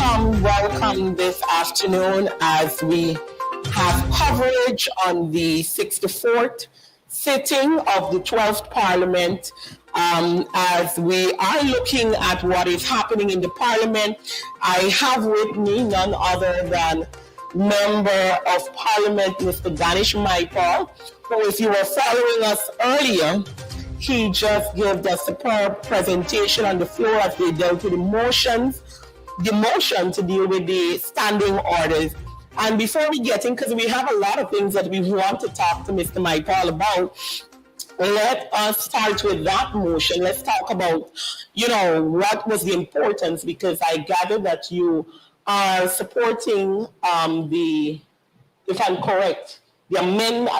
Welcome this afternoon as we have coverage on the 64th sitting of the 12th Parliament. As we are looking at what is happening in the Parliament, I have with me none other than Member of Parliament, Mr. Danish Maipal, who, if you were following us earlier, he just gave a superb presentation on the floor as they dealt with the motion to deal with the standing orders. And before we get in, because we have a lot of things that we want to talk to Mr. Maipal about, let us start with that motion. Let's talk about, what was the importance, because I gather that you are supporting if I'm correct,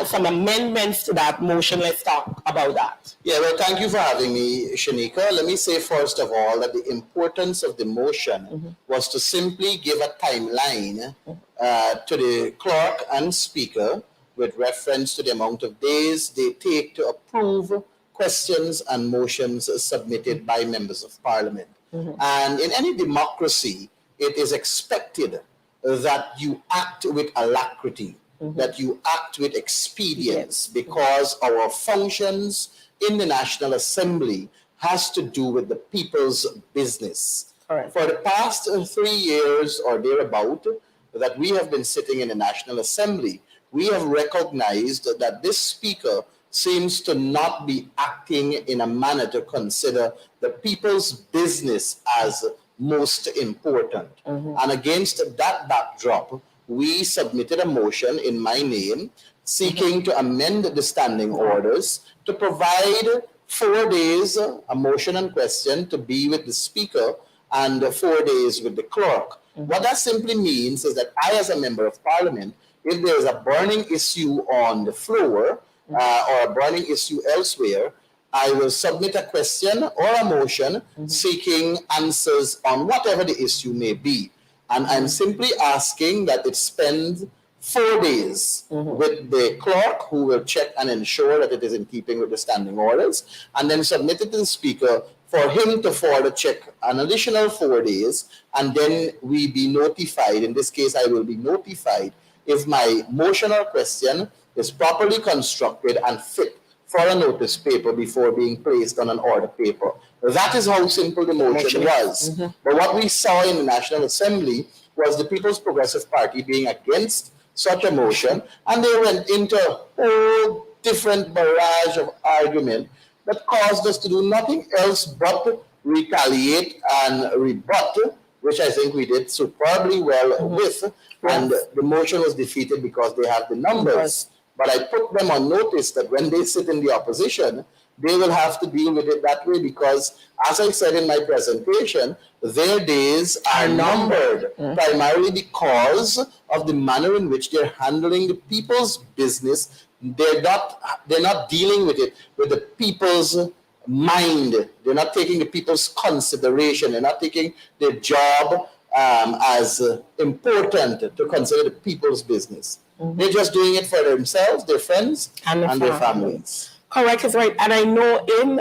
some amendments to that motion. Let's talk about that. Yeah, well, thank you for having me, Shanika. Let me say first of all that the importance of the motion was to simply give a timeline to the clerk and speaker with reference to the amount of days they take to approve questions and motions submitted by members of parliament. And in any democracy, it is expected that you act with alacrity, that you act with expedience, because our functions in the National Assembly has to do with the people's business. Correct. For the past 3 years or thereabout that we have been sitting in the National Assembly, we have recognized that this speaker seems to not be acting in a manner to consider the people's business as most important. And against that backdrop, we submitted a motion in my name seeking to amend the standing orders to provide 4 days, a motion and question, to be with the speaker and 4 days with the clerk. What that simply means is that I, as a member of parliament, if there is a burning issue on the floor or a burning issue elsewhere, I will submit a question or a motion seeking answers on whatever the issue may be. And I'm simply asking that it spend 4 days with the clerk, who will check and ensure that it is in keeping with the standing orders, and then submit it to the speaker for him to further check an additional 4 days, and then we be notified. In this case, I will be notified if my motion or question is properly constructed and fit for a notice paper before being placed on an order paper. That is how simple the motion was. But what we saw in the National Assembly was the People's Progressive Party being against such a motion, and they went into a whole different barrage of argument that caused us to do nothing else but retaliate and rebut, which I think we did superbly well with, and the motion was defeated because they have the numbers. But I put them on notice that when they sit in the opposition, they will have to deal with it that way, because, as I said in my presentation, their days are numbered, primarily because of the manner in which they're handling the people's business. They're not dealing with it with the people's mind. They're not taking the people's consideration. They're not taking their job as important to consider the people's business. They're just doing it for themselves, their friends, and their families. Correct, is right. And I know in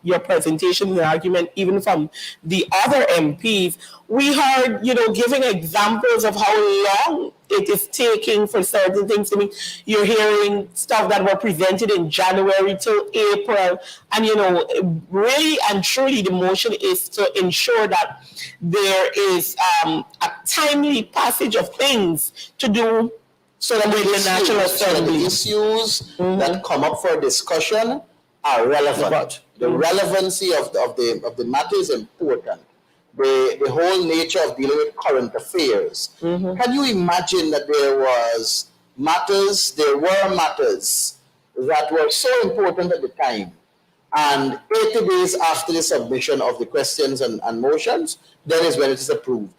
your presentation, the argument, even from the other MPs, we heard, giving examples of how long it is taking for certain things to be. You're hearing stuff that were presented in January till April. And, really and truly, the motion is to ensure that there is a timely passage of things to do. So that the issues that come up for discussion are relevant. The relevancy of the matter is important. The whole nature of dealing with current affairs. Can you imagine that there were matters that were so important at the time, and 80 days after the submission of the questions and motions, then is when it is approved.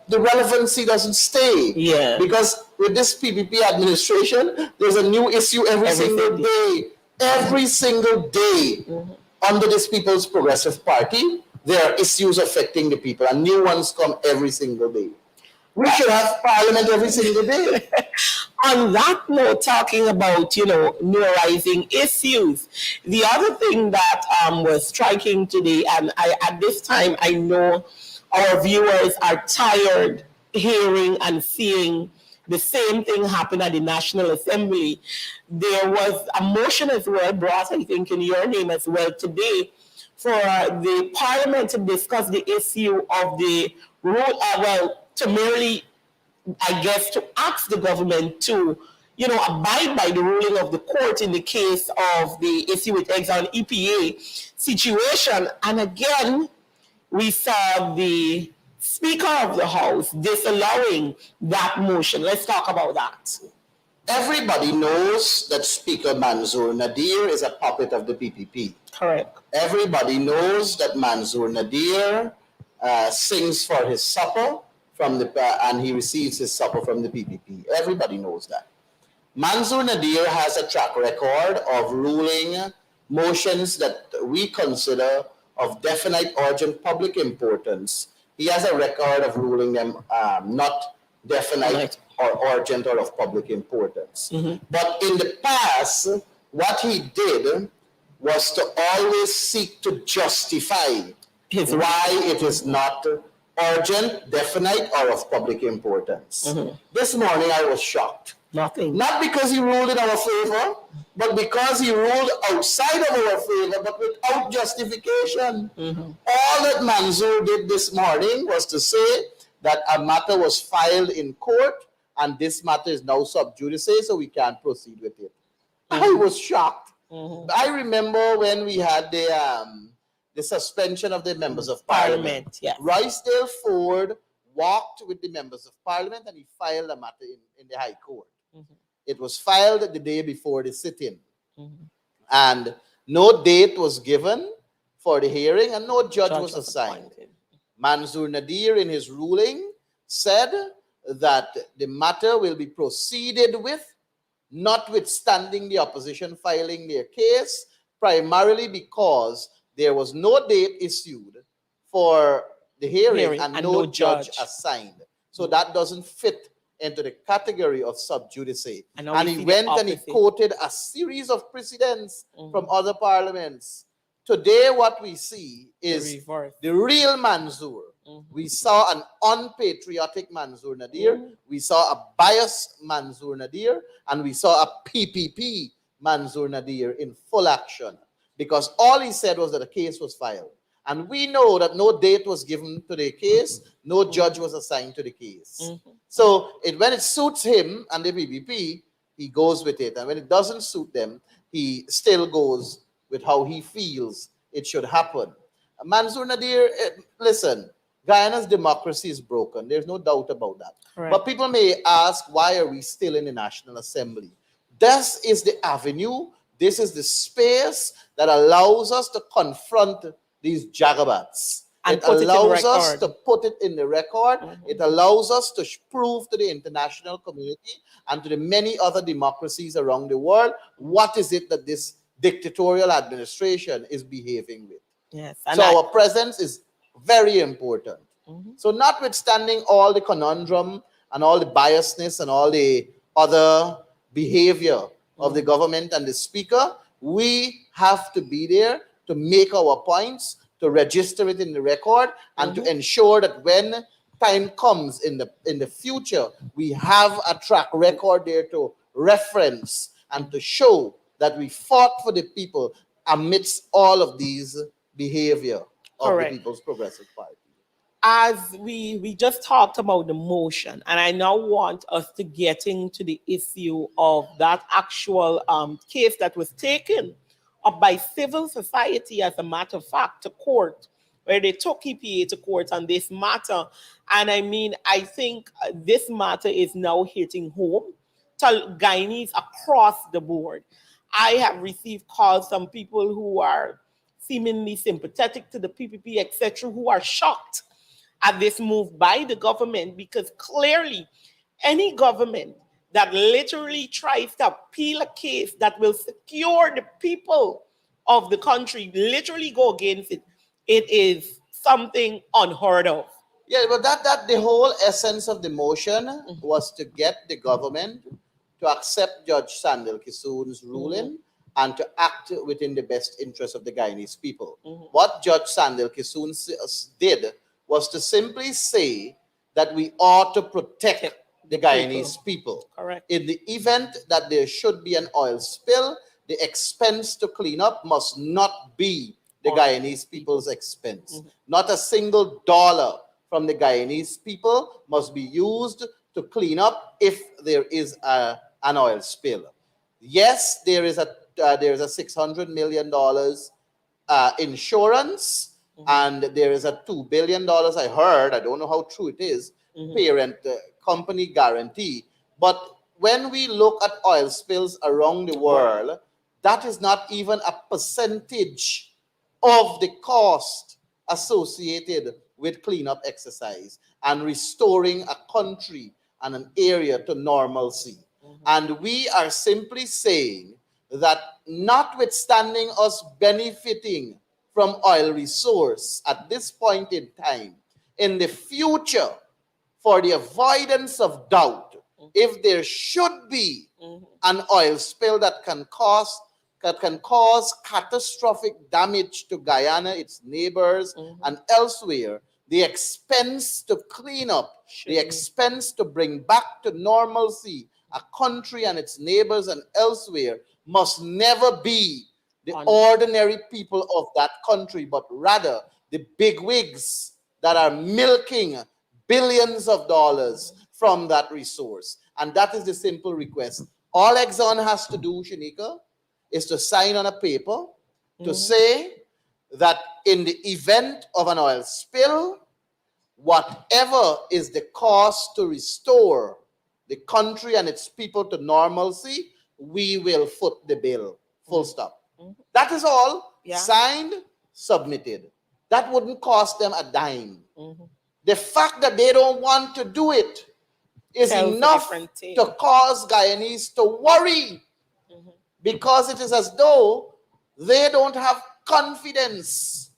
The relevancy doesn't stay. Because with this PPP administration, there's a new issue every single day. Every single day under this People's Progressive Party, there are issues affecting the people, and new ones come every single day. We should have parliament every single day. On that note, talking about, new rising issues, the other thing that was striking today, and at this time, I know our viewers are tired hearing and seeing the same thing happen at the National Assembly. There was a motion as well brought, I think, in your name as well today for the Parliament to discuss the issue of the rule, to merely, I guess, to ask the government to, abide by the ruling of the court in the case of the issue with Exxon EPA situation. And again, we saw the Speaker of the House disallowing that motion. Let's talk about that. Everybody knows that Speaker Manzoor Nadir is a puppet of the PPP. Correct. Everybody knows that Manzoor Nadir sings for his supper and he receives his supper from the PPP. Everybody knows that. Manzoor Nadir has a track record of ruling motions that we consider of definite urgent public importance. He has a record of ruling them not definite or urgent or of public importance. But in the past, what he did was to always seek to justify why it is not urgent, definite, or of public importance. This morning I was shocked. Nothing. Not because he ruled in our favor, but because he ruled outside of our favor, but without justification. All that Manzoor did this morning was to say that a matter was filed in court and this matter is now sub judice, so we can't proceed with it. I was shocked. I remember when we had the suspension of the members of parliament. Yeah. Roysdale Ford walked with the members of parliament and he filed a matter in the High Court. It was filed the day before the sit-in. And no date was given for the hearing and no judge was assigned. Manzoor Nadir, in his ruling, said that the matter will be proceeded with, notwithstanding the opposition filing their case, primarily because there was no date issued for the hearing and no judge assigned. So that doesn't fit into the category of sub judice. And he went and he quoted a series of precedents from other parliaments. Today, what we see is the real Manzoor. We saw an unpatriotic Manzoor Nadir. We saw a biased Manzoor Nadir. And we saw a PPP Manzoor Nadir in full action. Because all he said was that a case was filed. And we know that no date was given to the case, no judge was assigned to the case. So when it suits him and the PPP, he goes with it. And when it doesn't suit them, he still goes with how he feels it should happen. Manzoor Nadir, listen, Guyana's democracy is broken. There's no doubt about that. Correct. But people may ask, why are we still in the National Assembly? This is the avenue, this is the space that allows us to confront these jagabats. And it allows us to put it in the record. It allows us to prove to the international community and to the many other democracies around the world what is it that this dictatorial administration is behaving with. Yes. So our presence is very important. So notwithstanding all the conundrum and all the biasness and all the other behavior of the government and the speaker, we have to be there to make our points, to register it in the record, and to ensure that when time comes in the future, we have a track record there to reference and to show that we fought for the people amidst all of these behavior of the People's Progressive Party. As we just talked about the motion, and I now want us to get into the issue of that actual case that was taken up by civil society, as a matter of fact, to court, where they took EPA to court on this matter. And I mean, I think this matter is now hitting home to Guyanese across the board. I have received calls from people who are seemingly sympathetic to the PPP, etc., who are shocked at this move by the government, because clearly any government that literally tries to appeal a case that will secure the people of the country, literally go against it, it is something unheard of. Yeah, but that the whole essence of the motion was to get the government to accept Judge Sandel Kissoon's ruling and to act within the best interest of the Guyanese people. What Judge Sandel Kissoon did was to simply say that we ought to protect the Guyanese people. Correct. In the event that there should be an oil spill, the expense to clean up must not be the Guyanese people's expense. Not a single dollar from the Guyanese people must be used to clean up if there is an oil spill. Yes, there is a $600 million insurance, and there is a $2 billion, I heard, I don't know how true it is, parent company guarantee. But when we look at oil spills around the world, that is not even a percentage of the cost associated with cleanup exercise and restoring a country and an area to normalcy. And we are simply saying that notwithstanding us benefiting from oil resource at this point in time, in the future, for the avoidance of doubt, if there should be an oil spill that can cause catastrophic damage to Guyana, its neighbors, and elsewhere, the expense to clean up, the expense to bring back to normalcy a country and its neighbors and elsewhere must never be the ordinary people of that country, but rather the bigwigs that are milking billions of dollars from that resource. And that is the simple request. All Exxon has to do, Shanika, is to sign on a paper to say that in the event of an oil spill, whatever is the cost to restore the country and its people to normalcy, we will foot the bill. Full stop. That is all. Yeah. Signed, submitted. That wouldn't cost them a dime. The fact that they don't want to do it is enough to cause Guyanese to worry, because it is as though they don't have confidence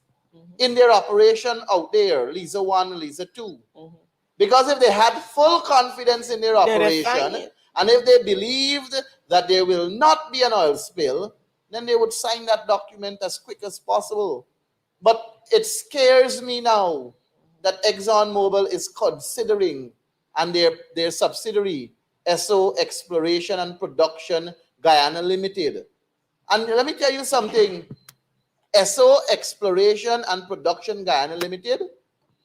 in their operation out there, Lisa 1, Lisa 2. Because if they had full confidence in their operation, and if they believed that there will not be an oil spill, then they would sign that document as quick as possible. But it scares me now that ExxonMobil is considering, and their subsidiary, SO Exploration and Production Guyana Limited. And let me tell you something, SO Exploration and Production Guyana Limited,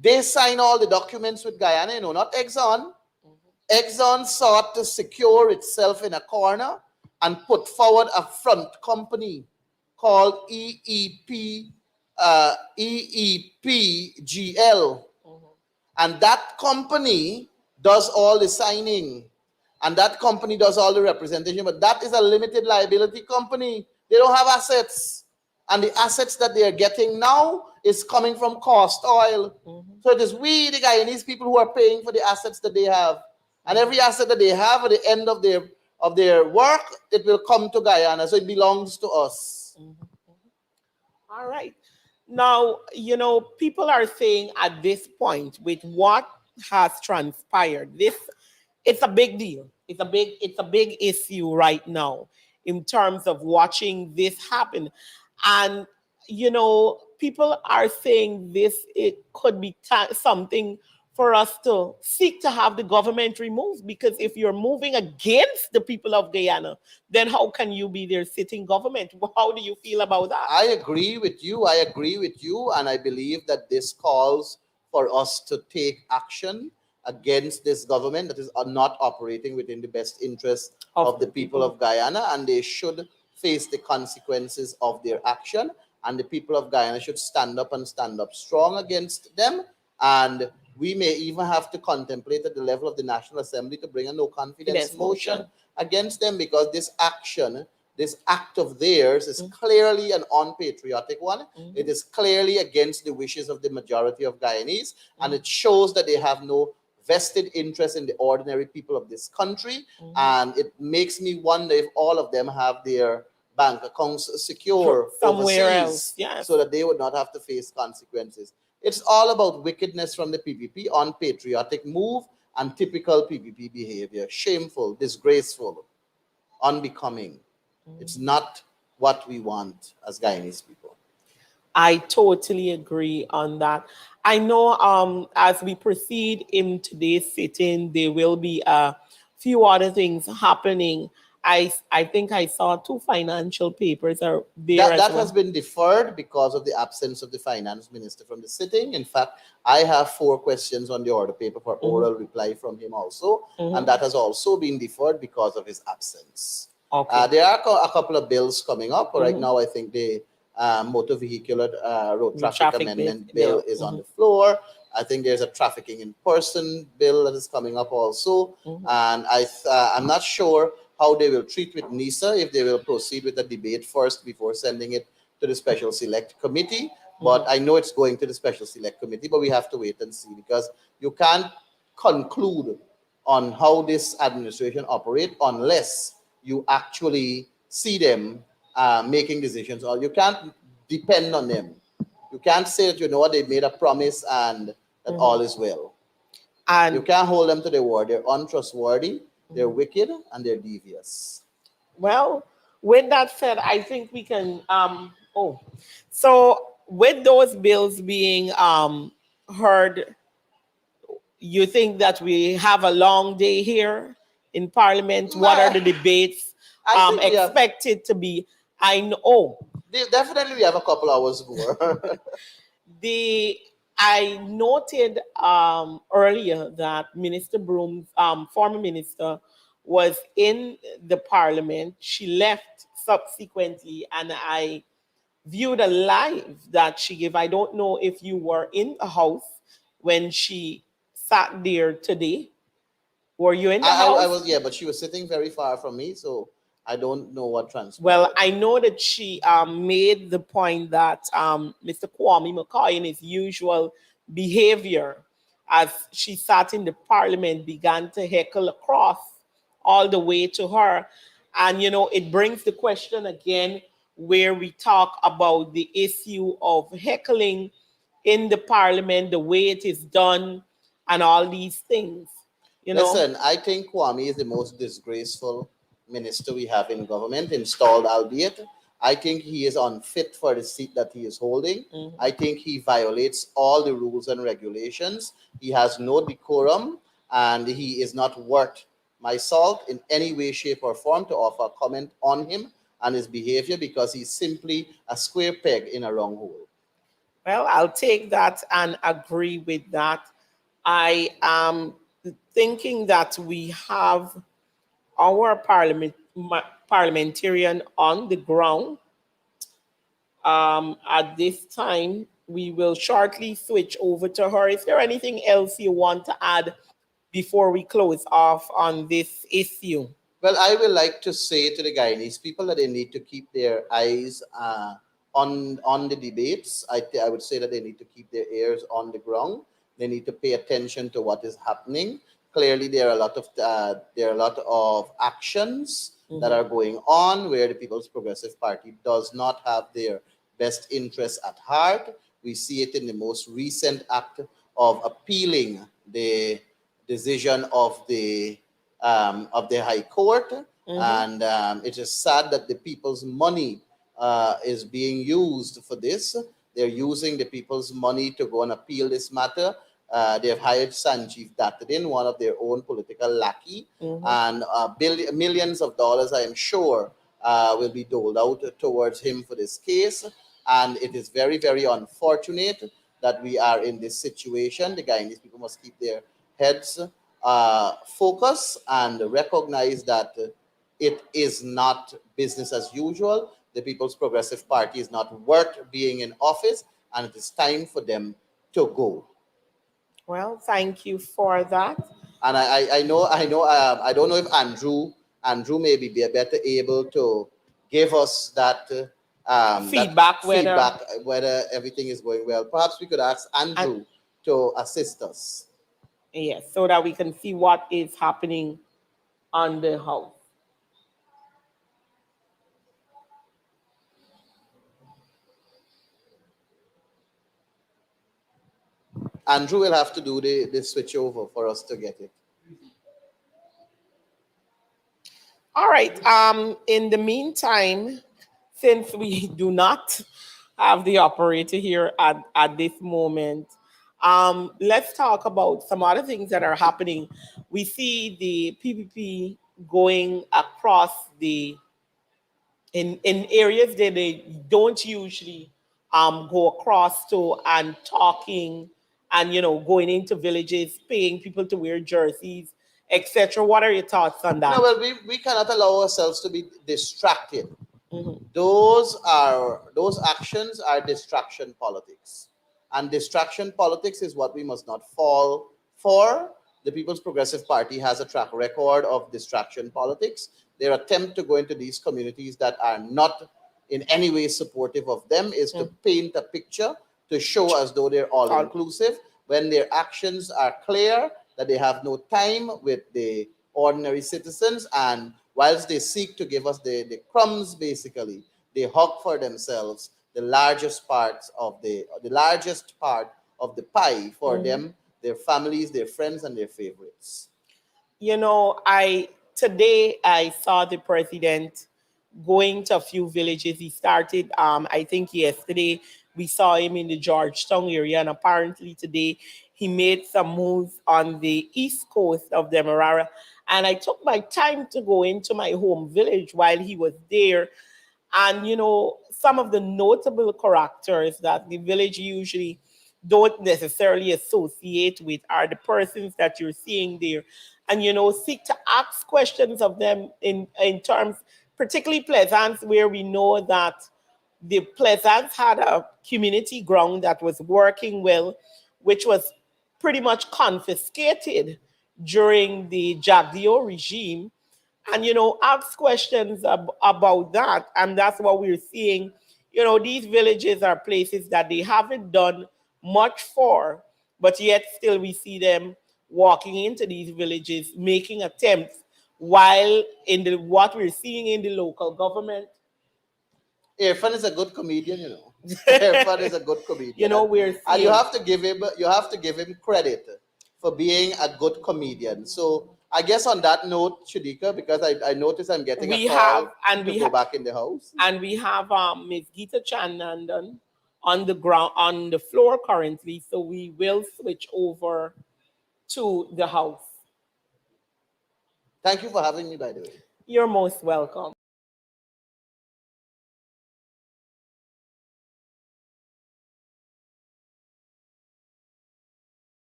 they sign all the documents with Guyana, not Exxon. Exxon sought to secure itself in a corner and put forward a front company called EEPGL. And that company does all the signing. And that company does all the representation. But that is a limited liability company. They don't have assets. And the assets that they are getting now is coming from cost oil. So it is we, the Guyanese people, who are paying for the assets that they have. And every asset that they have at the end of their work, it will come to Guyana. So it belongs to us. All right. Now, people are saying at this point, with what has transpired, it's a big deal. It's a big issue right now in terms of watching this happen. And, people are saying it could be something for us to seek to have the government removed, because if you're moving against the people of Guyana, then how can you be their sitting government? How do you feel about that? I agree with you. And I believe that this calls for us to take action against this government that is not operating within the best interest of the people of Guyana, and they should face the consequences of their action, and the people of Guyana should stand up strong against them. And we may even have to contemplate at the level of the National Assembly to bring a no confidence motion against them, because this act of theirs is clearly an unpatriotic one. It is clearly against the wishes of the majority of Guyanese, and it shows that they have no vested interest in the ordinary people of this country. And it makes me wonder if all of them have their bank accounts secure somewhere overseas, so that they would not have to face consequences. It's all about wickedness from the PPP, unpatriotic move, and typical PPP behavior. Shameful, disgraceful, unbecoming. It's not what we want as Guyanese people. I totally agree on that. I know as we proceed in today's sitting, there will be a few other things happening. I think I saw two financial papers are there That as that has well. been deferred because of the absence of the finance minister from the sitting. In fact, I have four questions on the order paper for Mhm, oral reply from him also, and mhm. that has also been deferred because of his absence. Okay. There are a couple of bills coming up. Right Mhm. now, I think the motor vehicular road The traffic traffic amendment bill bill. is on Mhm, the floor. I think there's a trafficking in person bill that is coming up also, mhm, and I'm not sure how they will treat with NISA, if they will proceed with the debate first before sending it to the special select committee. But mhm. I know it's going to the special select committee, but we have to wait and see because you can't conclude on how this administration operate unless you actually see them making decisions, or you can't depend on them. You can't say that you know what they made a promise and that all is well. You And can't hold them to their word. They're untrustworthy, they're mhm. wicked, and they're devious. Well, with that said, I think we can so with those bills being heard, you think that we have a long day here in Parliament? What are Nah, the debates I think we have expected to be? I know. Oh, definitely we have a couple hours more. the I noted earlier that Minister Broom's former minister was in the Parliament. She left subsequently, and I viewed a live that she gave. I don't know if you were in the house when she sat there today. Were you in the I house? was, yeah, but she was sitting very far from me, so I don't know what Well, transpired. I know that she made the point that Mr. Kwame McCoy, in his usual behavior, as she sat in the parliament, began to heckle across all the way to her. And, it brings the question again where we talk about the issue of heckling in the parliament, the way it is done, and all these things, you know. Listen, I think Kwame is the most disgraceful minister we have in government, installed albeit. I think he is unfit for the seat that he is holding. I Mhm. think he violates all the rules and regulations. He has no decorum, and he is not worth my salt in any way, shape, or form to offer comment on him and his behavior because he's simply a square peg in a round hole. Well, I'll take that and agree with that. I am thinking that we have our parliamentarian on the ground. At this time, we will shortly switch over to her. Is there anything else you want to add before we close off on this issue? Well, I will like to say to the Guyanese people that they need to keep their eyes on the debates. I would say that they need to keep their ears on the ground. They need to pay attention to what is happening. Clearly, there are a lot of actions that Mhm. are going on where the People's Progressive Party does not have their best interests at heart. We see it in the most recent act of appealing the decision of the High Court, Mhm. and it is sad that the people's money is being used for this. They're using the people's money to go and appeal this matter. They've hired Sanjeev Dattadin, one of their own political lackey, Mhm. and millions of dollars, I am sure, will be doled out towards him for this case. And it is very, very unfortunate that we are in this situation. The Guyanese people must keep their heads focus and recognize that it is not business as usual. The People's Progressive Party is not worth being in office, and it is time for them to go. Well, thank you for that. And I don't know if Andrew may be better able to give us that Feedback whether feedback whether everything is going well. Perhaps we could ask and Andrew to assist us. yes, so that we can see what is happening on the house. Andrew will have to do the switch over for us to get it. All right. In the meantime, since we do not have the operator here at this moment. Let's talk about some other things that are happening. We see the PPP going across the in areas that they don't usually go across to, and talking and going into villages, paying people to wear jerseys, etc. What are your thoughts on No, that? well, we cannot allow ourselves to be distracted. Mhm. Those actions are distraction politics, and distraction politics is what we must not fall for. The People's Progressive Party has a track record of distraction politics. Their attempt to go into these communities that are not in any way supportive of them is to paint a picture to show as though they're all All- inclusive when their actions are clear that they have no time with the ordinary citizens. And whilst they seek to give us the crumbs, basically, they hog for themselves the largest part of the pie for Mhm. them, their families, their friends, and their favorites. I today I saw the president going to a few villages. He started, I think yesterday we saw him in the Georgetown area, and apparently today he made some moves on the east coast of Demerara. And I took my time to go into my home village while he was there. And some of the notable characters that the village usually don't necessarily associate with are the persons that you're seeing there, and seek to ask questions of them in terms, particularly Pleasance, where we know that the Pleasance had a community ground that was working well, which was pretty much confiscated during the Jagdeo regime, and ask questions about that. And that's what we're seeing. These villages are places that they haven't done much for, but yet still we see them walking into these villages, making attempts, while in the what we're seeing in the local government. Irfan is a good comedian, you know. Irfan is a good comedian, We're and you seeing, have to give him credit for being a good comedian. So I guess on that note, Shadika, because I notice I'm getting a we have call and to we go have back in the house. and we have Ms. Geeta Chanandan on the ground, on the floor currently, so we will switch over to the house. Thank you for having me, by the way. You're most welcome.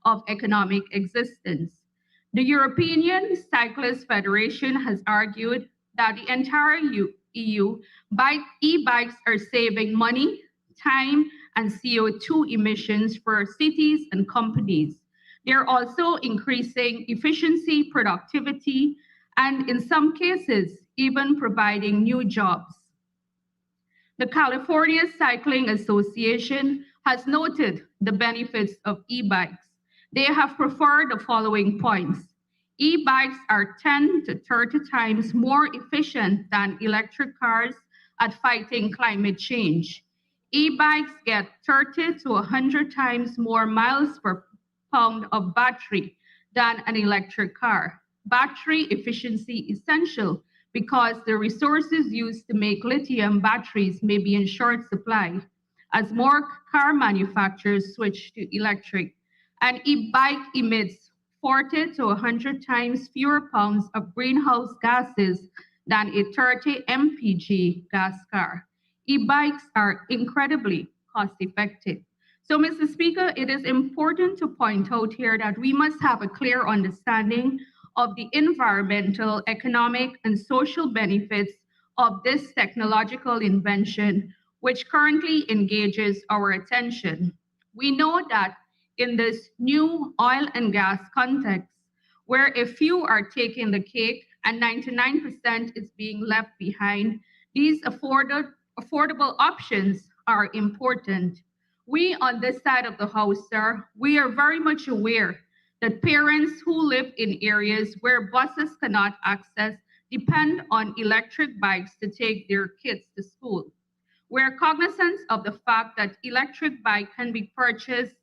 of economic existence. The European Cyclist Federation has argued that the entire EU e-bikes are saving money, time, and CO2 emissions for cities and companies. They're also increasing efficiency, productivity, and in some cases, even providing new jobs. The California Cycling Association has noted the benefits of e-bikes. They have preferred the following points. E-bikes are 10 to 30 times more efficient than electric cars at fighting climate change. E-bikes get 30 to 100 times more miles per pound of battery than an electric car. Battery efficiency essential because the resources used to make lithium batteries may be in short supply as more car manufacturers switch to electric. An e-bike emits 40 to 100 times fewer pounds of greenhouse gases than a 30 mpg gas car. E-bikes are incredibly cost effective. So, Mr. Speaker, it is important to point out here that we must have a clear understanding of the environmental, economic, and social benefits of this technological invention, which currently engages our attention. We know that in this new oil and gas context, where a few are taking the cake and 99% is being left behind, these affordable options are important. We on this side of the house, sir, we are very much aware that parents who live in areas where buses cannot access depend on electric bikes to take their kids to school. We're cognizant of the fact that electric bike can be purchased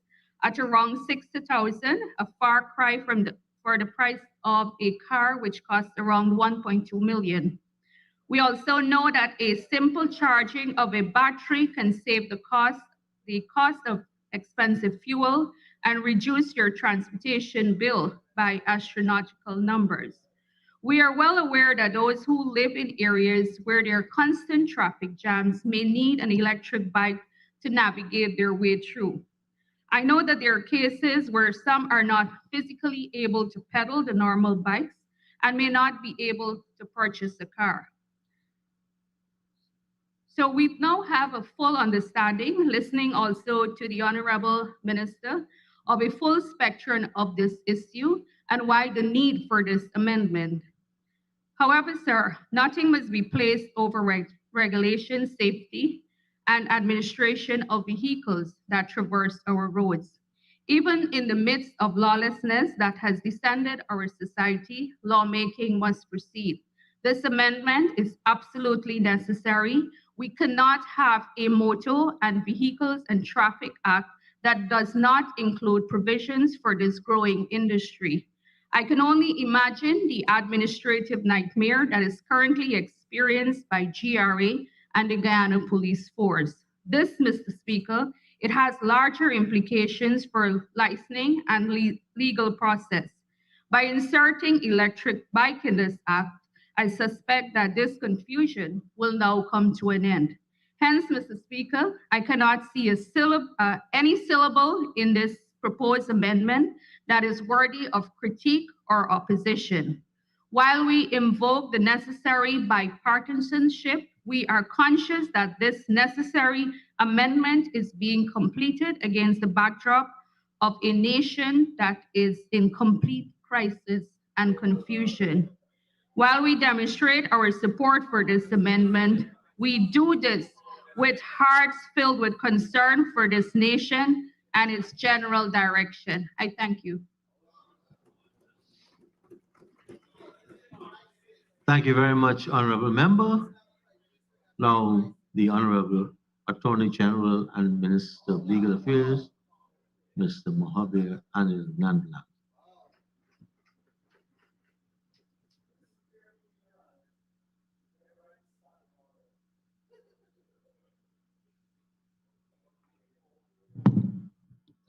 at around 60,000, a far cry for the price of a car, which costs around 1.2 million. We also know that a simple charging of a battery can save the cost of expensive fuel and reduce your transportation bill by astronomical numbers. We are well aware that those who live in areas where there are constant traffic jams may need an electric bike to navigate their way through. I know that there are cases where some are not physically able to pedal the normal bikes and may not be able to purchase a car. So we now have a full understanding, listening also to the Honorable Minister, of a full spectrum of this issue and why the need for this amendment. However, sir, nothing must be placed over regulation, safety, and administration of vehicles that traverse our roads. Even in the midst of lawlessness that has descended our society, lawmaking must proceed. This amendment is absolutely necessary. We cannot have a Motor and Vehicles and Traffic Act that does not include provisions for this growing industry. I can only imagine the administrative nightmare that is currently experienced by GRA and the Guyana Police Force. This, Mr. Speaker, it has larger implications for licensing and legal process. By inserting electric bike in this act, I suspect that this confusion will now come to an end. Hence, Mr. Speaker, I cannot see any syllable in this proposed amendment that is worthy of critique or opposition. While we invoke the necessary bipartisanship, we are conscious that this necessary amendment is being completed against the backdrop of a nation that is in complete crisis and confusion. While we demonstrate our support for this amendment, we do this with hearts filled with concern for this nation and its general direction. I thank you. Thank you very much, Honorable Member. Now, the Honorable Attorney General and Minister of Legal Affairs, Mr. Mohabir Anil Nandla.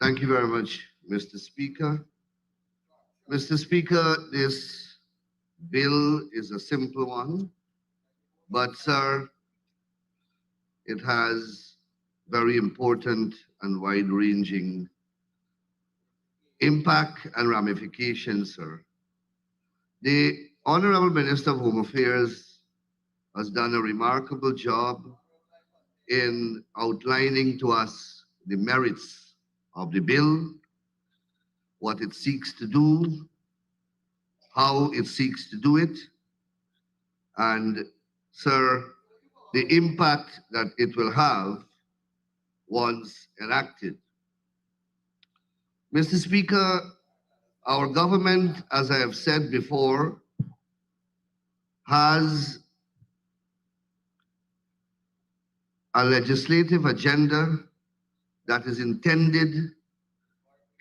Thank you very much, Mr. Speaker. Mr. Speaker, this bill is a simple one, but sir, it has very important and wide-ranging impact and ramifications, sir. The Honorable Minister of Home Affairs has done a remarkable job in outlining to us the merits of the bill, what it seeks to do, how it seeks to do it, and, sir, the impact that it will have once enacted. Mr. Speaker, our government, as I have said before, has a legislative agenda that is intended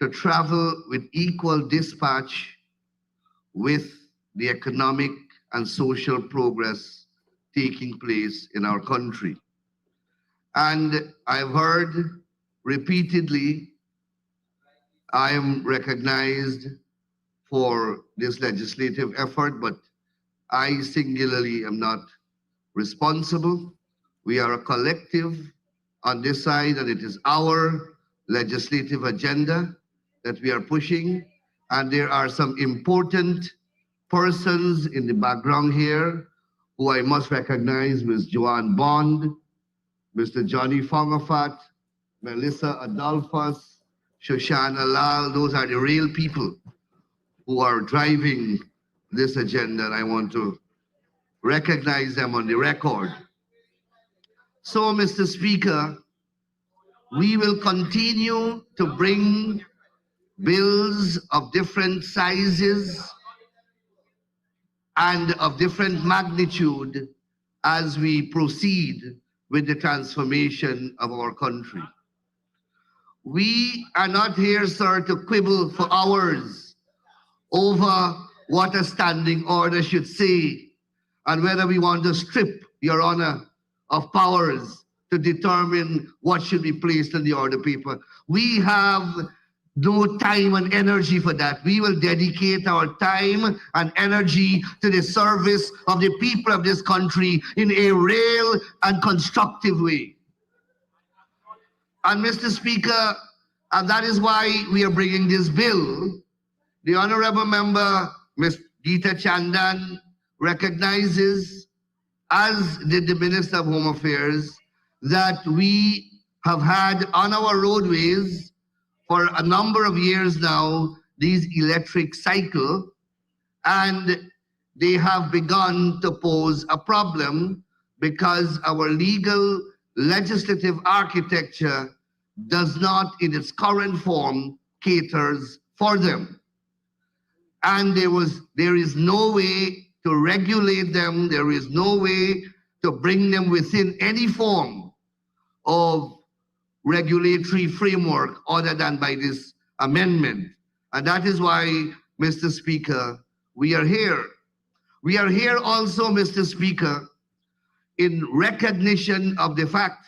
to travel with equal dispatch with the economic and social progress taking place in our country. And I've heard repeatedly, I am recognized for this legislative effort, but I singularly am not responsible. We are a collective on this side, and it is our legislative agenda that we are pushing. And there are some important persons in the background here who I must recognize: Ms. Joanne Bond, Mr. Johnny Fongafat, Melissa Adolphus, Shoshana Lal. Those are the real people who are driving this agenda, and I want to recognize them on the record. So, Mr. Speaker, we will continue to bring bills of different sizes and of different magnitude as we proceed with the transformation of our country. We are not here, sir, to quibble for hours over what a standing order should say and whether we want to strip Your Honor of powers to determine what should be placed on the order paper. We have no time and energy for that. We will dedicate our time and energy to the service of the people of this country in a real and constructive way. And Mr. Speaker, and that is why we are bringing this bill. The Honorable Member, Ms. Geeta Chandan, recognizes, as did the Minister of Home Affairs, that we have had on our roadways for a number of years now these electric cycle, and they have begun to pose a problem because our legal legislative architecture does not in its current form caters for them. And there is no way to regulate them, there is no way to bring them within any form of regulatory framework other than by this amendment. And that is why, Mr. Speaker, we are here. We are here also, Mr. Speaker, in recognition of the fact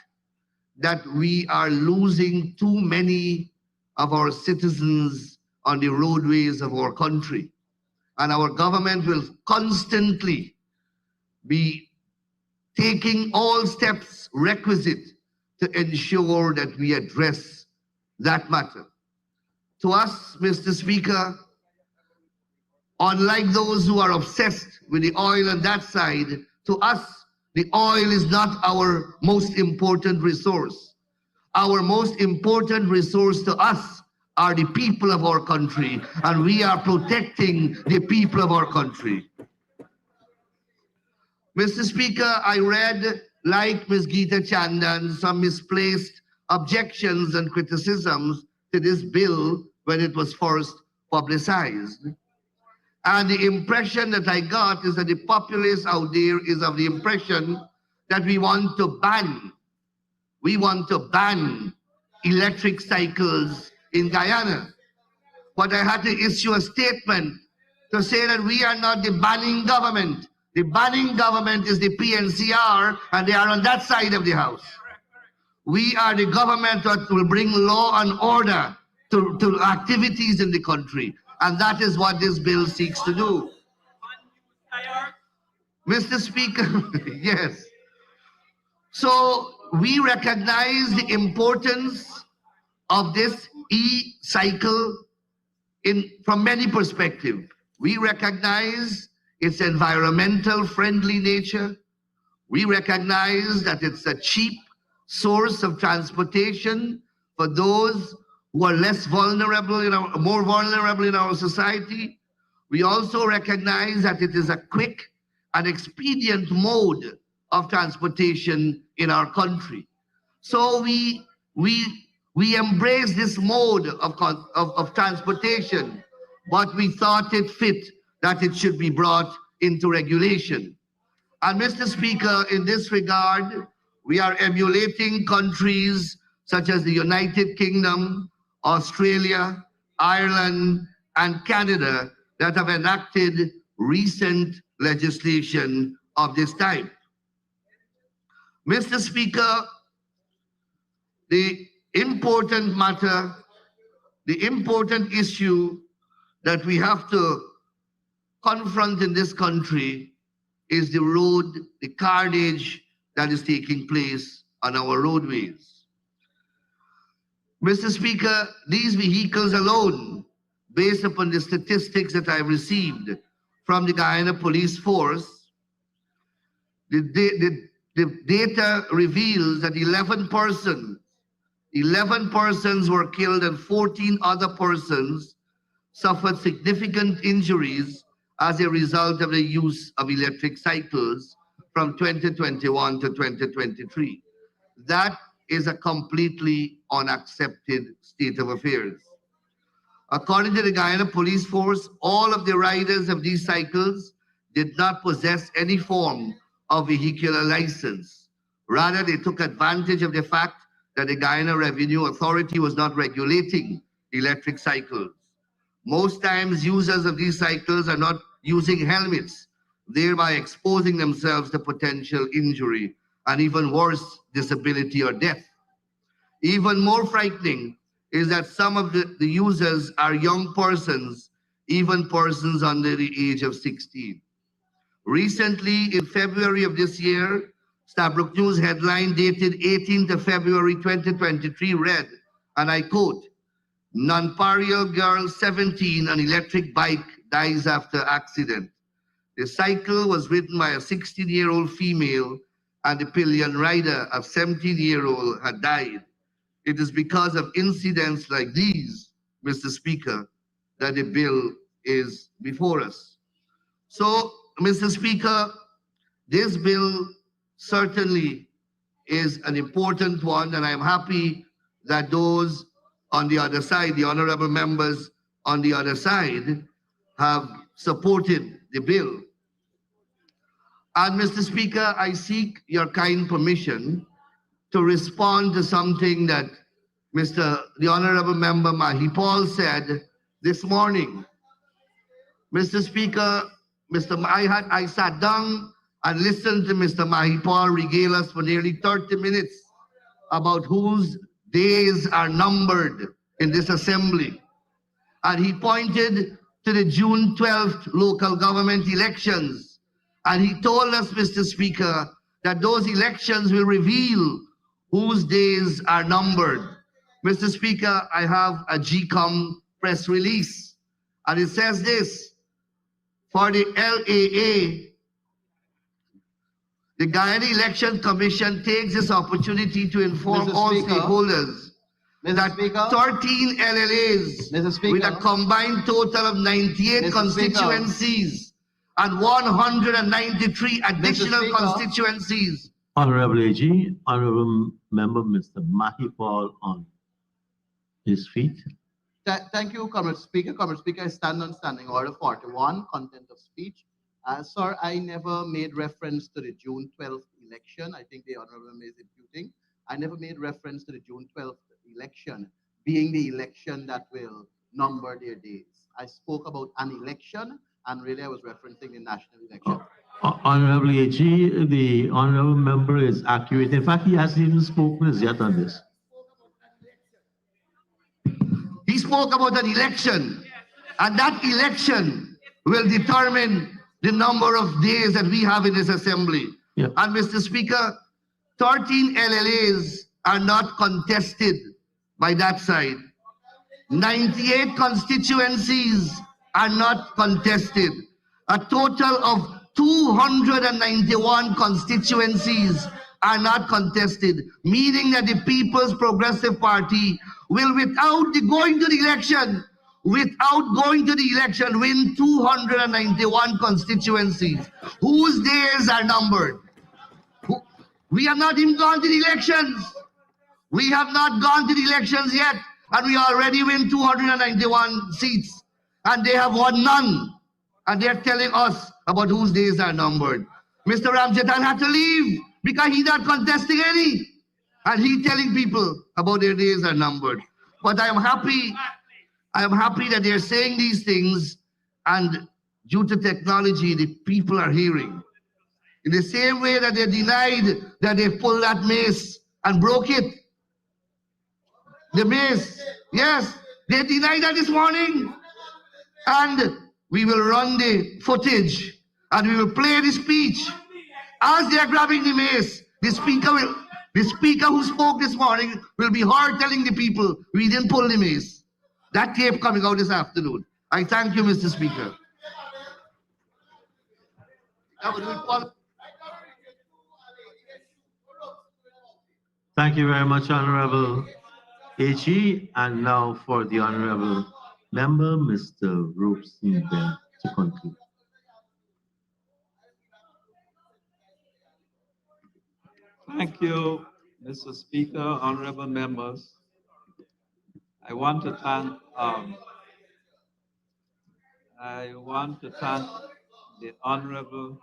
that we are losing too many of our citizens on the roadways of our country. And our government will constantly be taking all steps requisite to ensure that we address that matter. To us, Mr. Speaker, unlike those who are obsessed with the oil on that side, to us, the oil is not our most important resource. Our most important resource to us are the people of our country, and we are protecting the people of our country. Mr. Speaker, I read, like Ms. Geeta Chandan, some misplaced objections and criticisms to this bill when it was first publicized. And the impression that I got is that the populace out there is of the impression that we want to ban electric cycles in Guyana. But I had to issue a statement to say that we are not the banning government. The banning government is the PNCR, and they are on that side of the house. We are the government that will bring law and order to activities in the country. And that is what this bill seeks to do. Mr. Speaker, yes. So we recognize the importance of this e-cycle from many perspectives. We recognize its environmental friendly nature. We recognize that it's a cheap source of transportation for those who are less vulnerable, more vulnerable in our society. We also recognize that it is a quick and expedient mode of transportation in our country. So we embrace this mode of transportation, but we thought it fit that it should be brought into regulation. And Mr. Speaker, in this regard, we are emulating countries such as the United Kingdom, Australia, Ireland, and Canada that have enacted recent legislation of this type. Mr. Speaker, the important matter, the important issue that we have to confront in this country is the road, the carnage that is taking place on our roadways. Mr. Speaker, these vehicles alone, based upon the statistics that I've received from the Guyana Police Force, the data reveals that 11 persons were killed and 14 other persons suffered significant injuries as a result of the use of electric cycles from 2021 to 2023. That is a completely unaccepted state of affairs. According to the Guyana Police Force, all of the riders of these cycles did not possess any form of vehicular license. Rather, they took advantage of the fact that the Guyana Revenue Authority was not regulating electric cycles. Most times, users of these cycles are not using helmets, thereby exposing themselves to potential injury and even worse, disability or death. Even more frightening is that some of the users are young persons, even persons under the age of 16. Recently, in February of this year, Stabrook News headline dated 18th of February 2023 read, and I quote, "Nonpareil girl 17 on electric bike dies after accident. The cycle was ridden by a 16-year-old female and the pillion rider, a 17-year-old, had died. It is because of incidents like these, Mr. Speaker, that the bill is before us." So, Mr. Speaker, this bill certainly is an important one, and I'm happy that those on the other side, the honorable members on the other side, have supported the bill. And Mr. Speaker, I seek your kind permission to respond to something that the honorable member Mahipal said this morning. Mr. Speaker, I sat down and listened to Mr. Mahipal regale us for nearly 30 minutes about whose days are numbered in this assembly. And he pointed to the June 12th local government elections. And he told us, Mr. Speaker, that those elections will reveal whose days are numbered. Mr. Speaker, I have a GCOM press release, and it says this: for the LAA, the Guyana Election Commission takes this opportunity to inform Mr. all Speaker. stakeholders that 13 LLAs with a combined total of 98 Mr. constituencies and 193 additional Speaker. constituencies. Honorable AG, Honorable Member Mr. Mahipal on his feet. Thank you, Comrade Speaker. Comrade Speaker, I stand on Standing Order 41, content of speech. Sir, I never made reference to the June 12th election. I think the Honorable Member is imputing. I never made reference to the June 12th election being the election that will number their days. I spoke about an election, and really I was referencing the national election. Honorable AG, the honorable member is accurate. In fact, he hasn't even spoken as yet on this. He spoke about an election, and that election will determine the number of days that we have in this assembly. Yeah. And Mr. Speaker, 13 LLAs are not contested by that side. 98 constituencies are not contested. A total of 291 constituencies are not contested, meaning that the People's Progressive Party will, without going to the election, win 291 constituencies whose days are numbered. We have not even gone to the elections. We have not gone to the elections yet, and we already win 291 seats, and they have won none. And they're telling us about whose days are numbered. Mr. Ramjatan had to leave because he's not contesting any. And he's telling people about their days are numbered. But I am happy that they're saying these things, and due to technology, the people are hearing. In the same way that they denied that they pulled that mace and broke it. The mace, yes, they denied that this morning. And we will run the footage and we will play the speech. As they're grabbing the mace, the speaker who spoke this morning will be heard telling the people, we didn't pull the mace. That tape coming out this afternoon. I thank you, Mr. Speaker. Thank you very much, Honorable AG. And now for the Honorable Member, Mr. Robeson, to conclude. Thank you, Mr. Speaker, honorable members. I want to thank the Honorable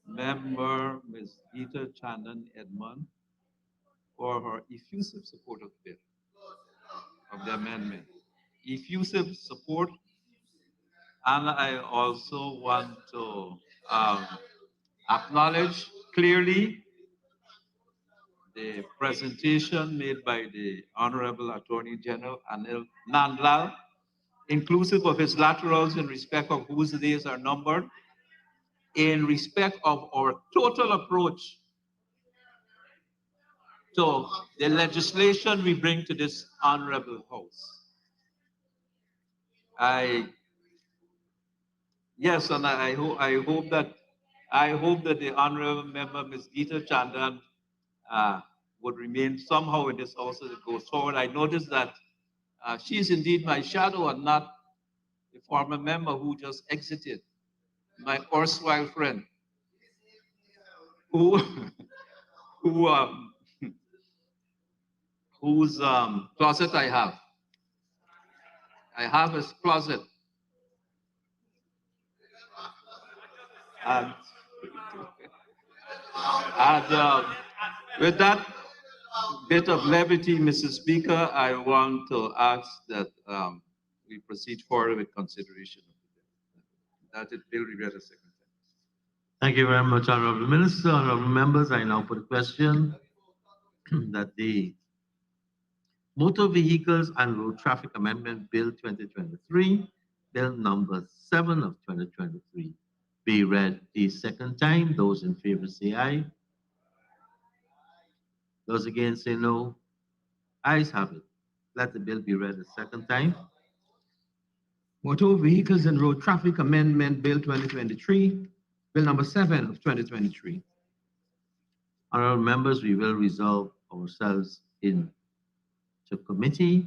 Member Ms. Geeta Chandan Edmond for her effusive support of the bill, of the amendment. Effusive support, and I also want to um, acknowledge clearly the presentation made by the Honorable Attorney General Anil Nandlal, inclusive of his laterals in respect of whose days are numbered, in respect of our total approach to the legislation we bring to this honorable house. Yes, and I hope that the honorable member, Ms. Geeta Chandan, would remain somehow in this house as it goes forward. I noticed that she is indeed my shadow and not the former member who just exited, my erstwhile friend, who, who, whose closet I have. I have his closet. And, and with that bit of levity, Mr. Speaker, I want to ask that we proceed forward with consideration of the bill. That it bill be read a second time. Thank you very much, Honorable Minister. Honorable members, I now put a question that the Motor Vehicles and Road Traffic Amendment Bill 2023, Bill number 7 of 2023, be read the second time. Those in favor say aye. Those against say no. Ayes have it. Let the bill be read a second time. Motor Vehicles and Road Traffic Amendment Bill 2023, Bill number 7 of 2023. Honorable members, we will resolve ourselves into committee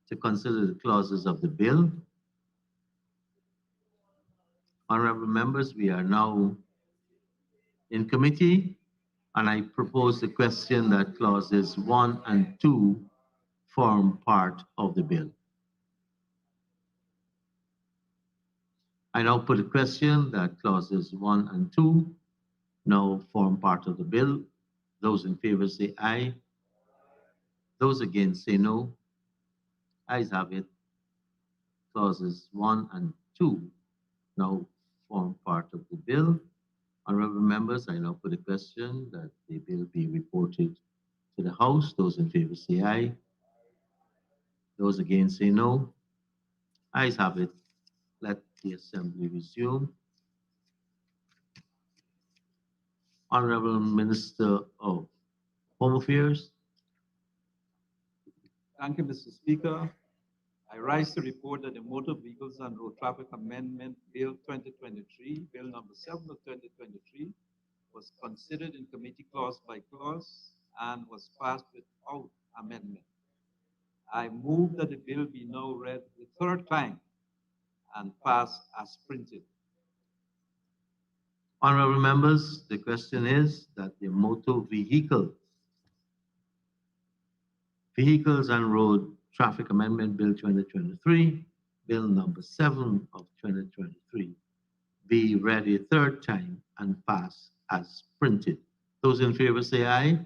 to consider the clauses of the bill. Honorable members, we are now in committee, and I propose the question that clauses 1 and 2 form part of the bill. I now put a question that clauses 1 and 2 now form part of the bill. Those in favor say aye. Those against say no. Ayes have it. Clauses 1 and 2 now form part of the bill. Honorable members, I now put a question that the bill be reported to the House. Those in favor say aye. Those against say no. Ayes have it. Let the Assembly resume. Honorable Minister of Home Affairs. Thank you, Mr. Speaker. I rise to report that the Motor Vehicles and Road Traffic Amendment Bill 2023, Bill number 7 of 2023, was considered in committee clause by clause and was passed without amendment. I move that the bill be now read the third time and pass as printed. Honorable members, the question is that the Vehicles and Road Traffic Amendment Bill 2023, Bill number 7 of 2023, be read a third time and pass as printed. Those in favor say aye.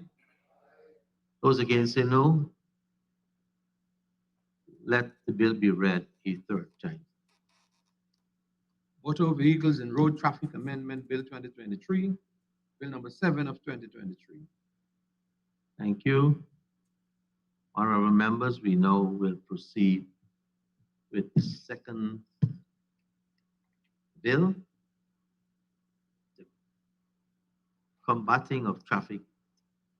Those against say no. Let the bill be read a third time. Motor Vehicles and Road Traffic Amendment Bill 2023, Bill number 7 of 2023. Thank you. Honorable members, we now will proceed with the second bill, the Combating of Trafficking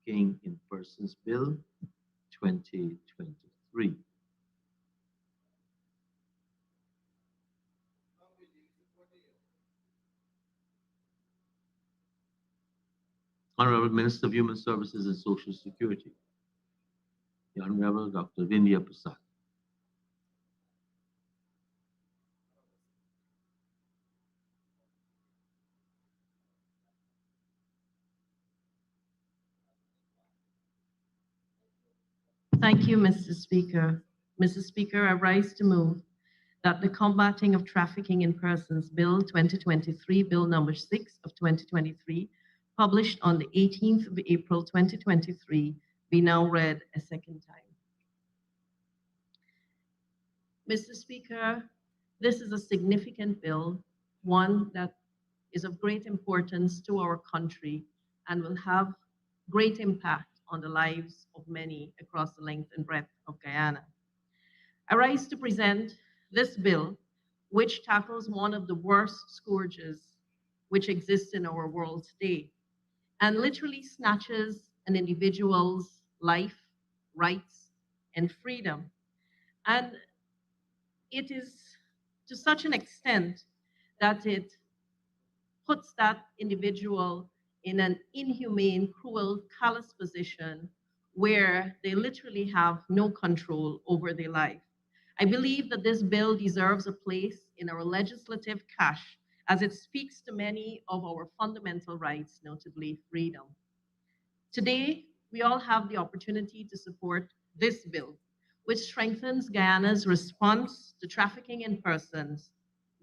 in Persons Bill 2023. Honorable Minister of Human Services and Social Security, the Honorable Dr. Vindhya Prasad. Thank you, Mr. Speaker. Mr. Speaker, I rise to move that the Combating of Trafficking in Persons Bill 2023, Bill number 6 of 2023, published on the 18th of April 2023, be now read a second time. Mr. Speaker, this is a significant bill, one that is of great importance to our country and will have great impact on the lives of many across the length and breadth of Guyana. I rise to present this bill, which tackles one of the worst scourges which exists in our world today, and literally snatches an individual's life, rights, and freedom. And it is to such an extent that it puts that individual in an inhumane, cruel, callous position where they literally have no control over their life. I believe that this bill deserves a place in our legislative cache as it speaks to many of our fundamental rights, notably freedom. Today, we all have the opportunity to support this bill, which strengthens Guyana's response to trafficking in persons.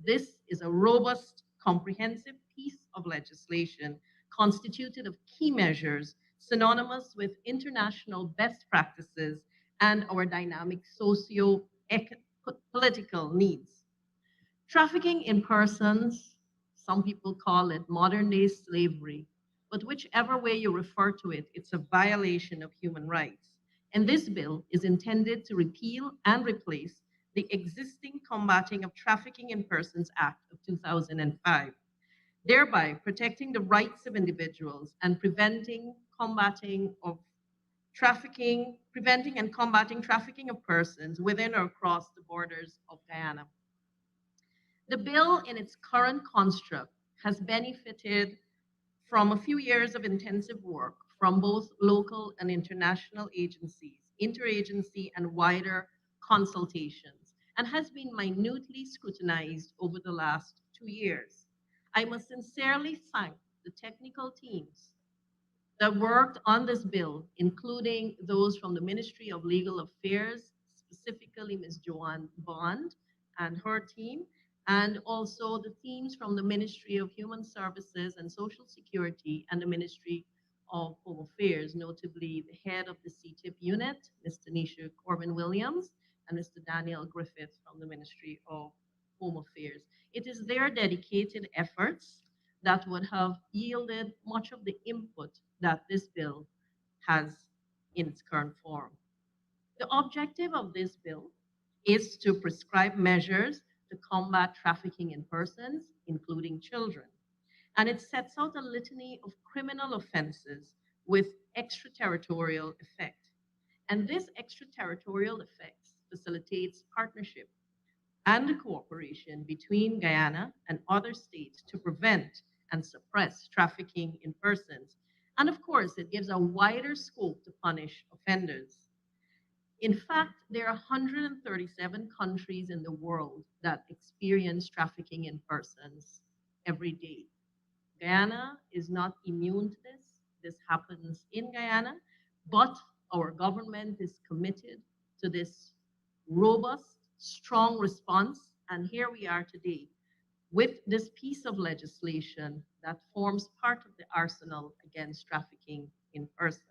This is a robust, comprehensive piece of legislation constituted of key measures synonymous with international best practices and our dynamic socio-political needs. Trafficking in persons, some people call it modern day slavery, but whichever way you refer to it, it's a violation of human rights. And this bill is intended to repeal and replace the existing Combating of Trafficking in Persons Act of 2005, thereby protecting the rights of individuals and preventing and combating trafficking of persons within or across the borders of Guyana. The bill in its current construct has benefited from a few years of intensive work from both local and international agencies, interagency and wider consultations, and has been minutely scrutinized over the last 2 years. I must sincerely thank the technical teams that worked on this bill, including those from the Ministry of Legal Affairs, specifically Ms. Joanne Bond and her team, and also the teams from the Ministry of Human Services and Social Security and the Ministry of Home Affairs, notably the head of the CTIP unit, Ms. Tanisha Corbin-Williams, and Mr. Daniel Griffith from the Ministry of Home Affairs. It is their dedicated efforts that would have yielded much of the input that this bill has in its current form. The objective of this bill is to prescribe measures to combat trafficking in persons, including children. And it sets out a litany of criminal offenses with extraterritorial effect. And this extraterritorial effect facilitates partnership and cooperation between Guyana and other states to prevent and suppress trafficking in persons. And of course, it gives a wider scope to punish offenders. In fact, there are 137 countries in the world that experience trafficking in persons every day. Guyana is not immune to this. This happens in Guyana, but our government is committed to this robust, strong response. And here we are today with this piece of legislation that forms part of the arsenal against trafficking in persons.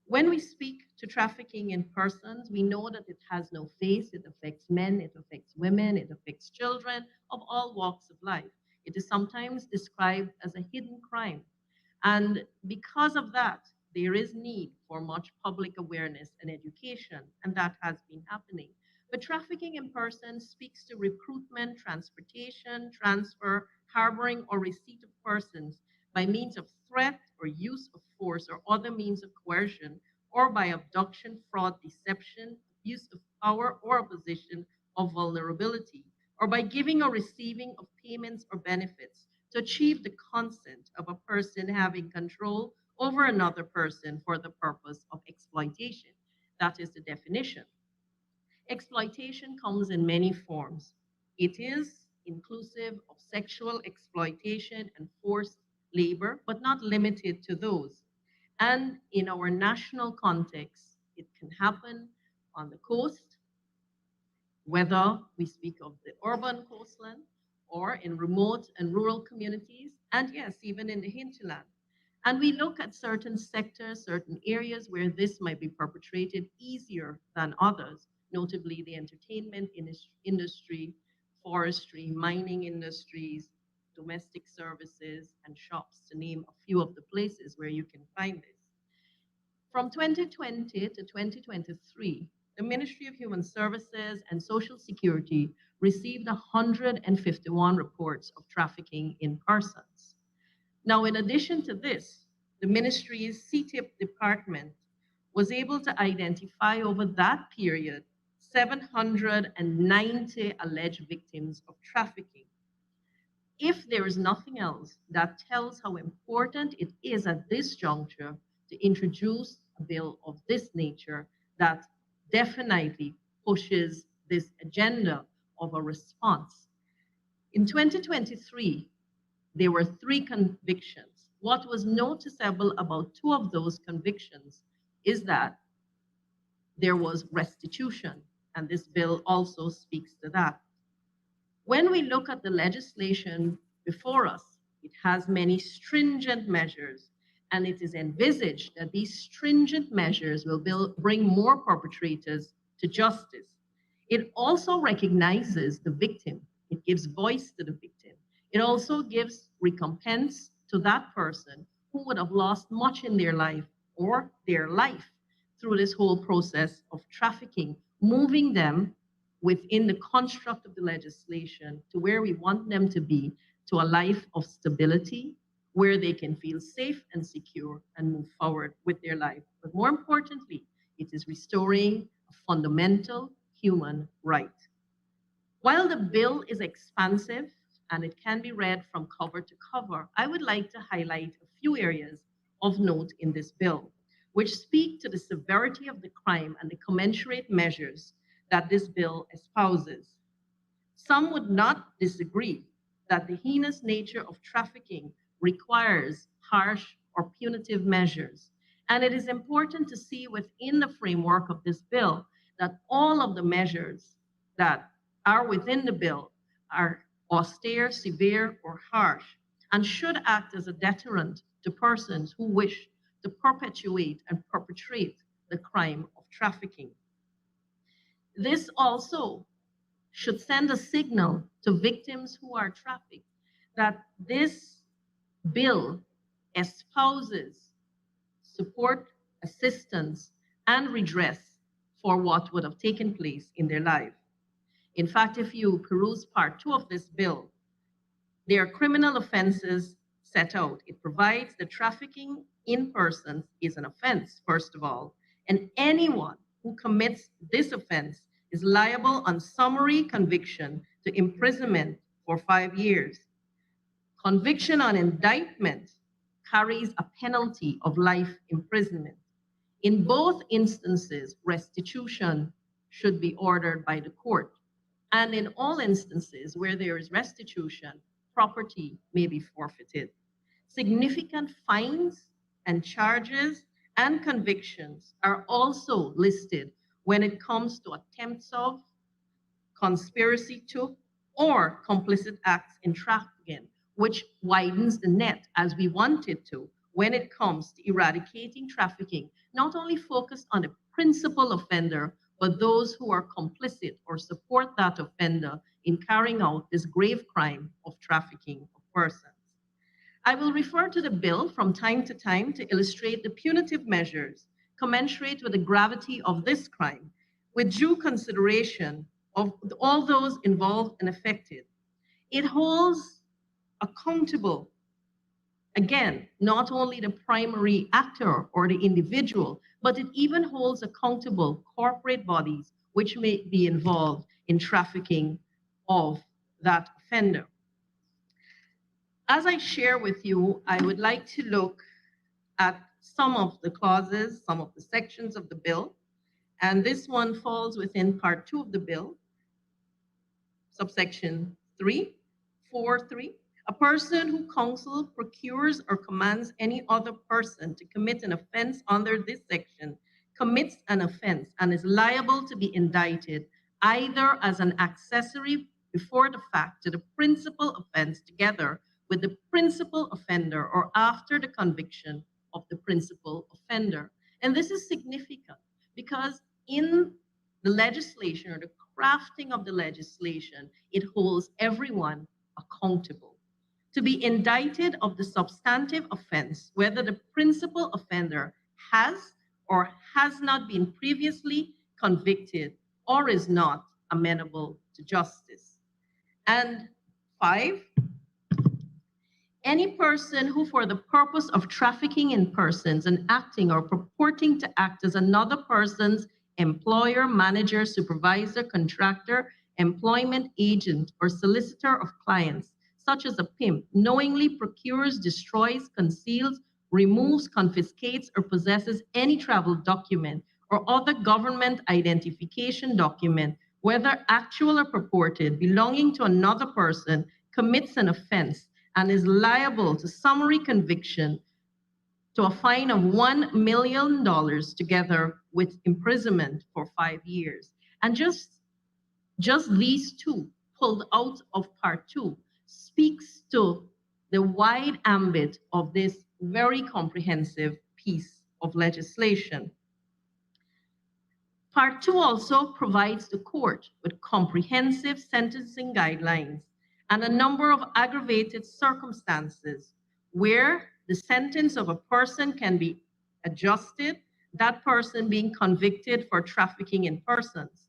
When we speak to trafficking in persons, we know that it has no face. It affects men, it affects women, it affects children of all walks of life. It is sometimes described as a hidden crime. And because of that, there is need for much public awareness and education, and that has been happening. But trafficking in persons speaks to recruitment, transportation, transfer, harboring, or receipt of persons by means of threat or use of force or other means of coercion, or by abduction, fraud, deception, use of power, or a position of vulnerability, or by giving or receiving of payments or benefits to achieve the consent of a person having control over another person for the purpose of exploitation. That is the definition. Exploitation comes in many forms. It is inclusive of sexual exploitation and forced labor, but not limited to those. And in our national context, it can happen on the coast, whether we speak of the urban coastland or in remote and rural communities, and yes, even in the hinterland. And we look at certain sectors, certain areas where this might be perpetrated easier than others, notably the entertainment industry, forestry, mining industries, domestic services, and shops, to name a few of the places where you can find this. From 2020 to 2023, the Ministry of Human Services and Social Security received 151 reports of trafficking in persons. Now, in addition to this, the ministry's CTIP department was able to identify over that period 790 alleged victims of trafficking. If there is nothing else, that tells how important it is at this juncture to introduce a bill of this nature that definitely pushes this agenda of a response. In 2023, there were 3 convictions. What was noticeable about 2 of those convictions is that there was restitution, and this bill also speaks to that. When we look at the legislation before us, it has many stringent measures, and it is envisaged that these stringent measures will bring more perpetrators to justice. It also recognizes the victim. It gives voice to the victim. It also gives recompense to that person who would have lost much in their life or their life through this whole process of trafficking, moving them within the construct of the legislation to where we want them to be, to a life of stability, where they can feel safe and secure and move forward with their life. But more importantly, it is restoring a fundamental human right. While the bill is expansive and it can be read from cover to cover, I would like to highlight a few areas of note in this bill, which speak to the severity of the crime and the commensurate measures that this bill espouses. Some would not disagree that the heinous nature of trafficking requires harsh or punitive measures. And it is important to see within the framework of this bill that all of the measures that are within the bill are austere, severe, or harsh, and should act as a deterrent to persons who wish to perpetuate and perpetrate the crime of trafficking. This also should send a signal to victims who are trafficked that this bill espouses support, assistance, and redress for what would have taken place in their life. In fact, if you peruse part 2 of this bill, there are criminal offenses set out. It provides that trafficking in persons is an offense, first of all, and anyone who commits this offense is liable on summary conviction to imprisonment for 5 years. Conviction on indictment carries a penalty of life imprisonment. In both instances, restitution should be ordered by the court. And in all instances where there is restitution, property may be forfeited. Significant fines and charges and convictions are also listed when it comes to attempts of, conspiracy to, or complicit acts in trafficking, which widens the net as we want it to when it comes to eradicating trafficking, not only focused on the principal offender, but those who are complicit or support that offender in carrying out this grave crime of trafficking of persons. I will refer to the bill from time to time to illustrate the punitive measures commensurate with the gravity of this crime, with due consideration of all those involved and affected. It holds accountable, again, not only the primary actor or the individual, but it even holds accountable corporate bodies which may be involved in trafficking of that offender. As I share with you, I would like to look at some of the clauses, some of the sections of the bill, and this one falls within part 2 of the bill, subsection 3.4.3. A person who counsels, procures, or commands any other person to commit an offense under this section commits an offense and is liable to be indicted either as an accessory before the fact to the principal offense together with the principal offender or after the conviction of the principal offender. And this is significant because in the legislation or the crafting of the legislation, it holds everyone accountable. To be indicted of the substantive offense, whether the principal offender has or has not been previously convicted or is not amenable to justice. And 5, any person who for the purpose of trafficking in persons and acting or purporting to act as another person's employer, manager, supervisor, contractor, employment agent, or solicitor of clients, such as a pimp, knowingly procures, destroys, conceals, removes, confiscates, or possesses any travel document or other government identification document, whether actual or purported, belonging to another person, commits an offense and is liable to summary conviction to a fine of $1 million together with imprisonment for 5 years. And just these two pulled out of part 2 speaks to the wide ambit of this very comprehensive piece of legislation. Part 2 also provides the court with comprehensive sentencing guidelines and a number of aggravated circumstances where the sentence of a person can be adjusted, that person being convicted for trafficking in persons.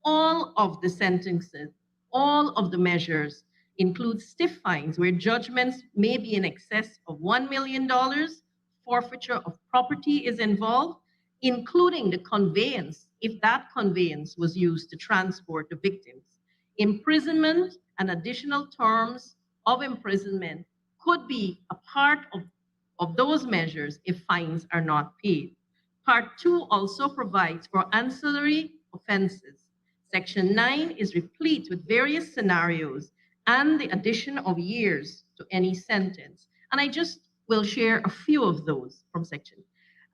All of the sentences, all of the measures include stiff fines where judgments may be in excess of $1 million, forfeiture of property is involved, including the conveyance, if that conveyance was used to transport the victims. Imprisonment and additional terms of imprisonment could be a part of those measures if fines are not paid. Part 2 also provides for ancillary offenses. Section 9 is replete with various scenarios and the addition of years to any sentence. And I just will share a few of those from section.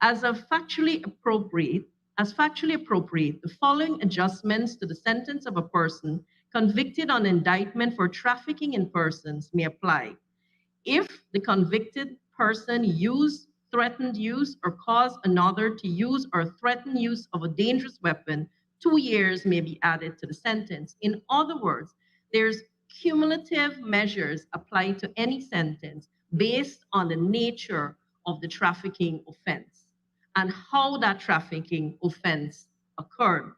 As factually appropriate, the following adjustments to the sentence of a person convicted on indictment for trafficking in persons may apply. If the convicted person used, threatened use, or caused another to use or threaten use of a dangerous weapon, 2 years may be added to the sentence. In other words, there's cumulative measures applied to any sentence based on the nature of the trafficking offense and how that trafficking offense occurred.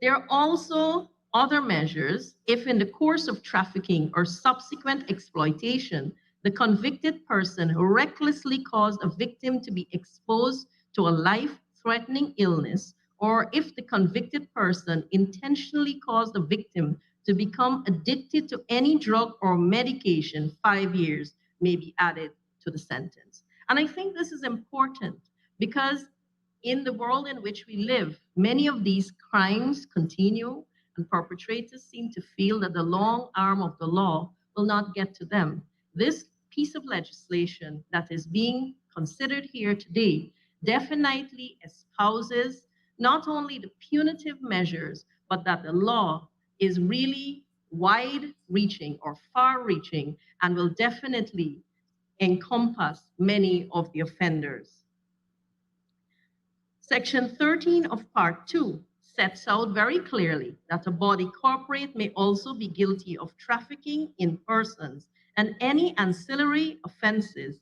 There are also other measures if in the course of trafficking or subsequent exploitation, the convicted person recklessly caused a victim to be exposed to a life-threatening illness, or if the convicted person intentionally caused the victim to become addicted to any drug or medication, 5 years may be added to the sentence. And I think this is important because in the world in which we live, many of these crimes continue and perpetrators seem to feel that the long arm of the law will not get to them. This piece of legislation that is being considered here today definitely espouses not only the punitive measures, but that the law is really wide-reaching or far-reaching and will definitely encompass many of the offenders. Section 13 of Part 2 sets out very clearly that a body corporate may also be guilty of trafficking in persons and any ancillary offenses,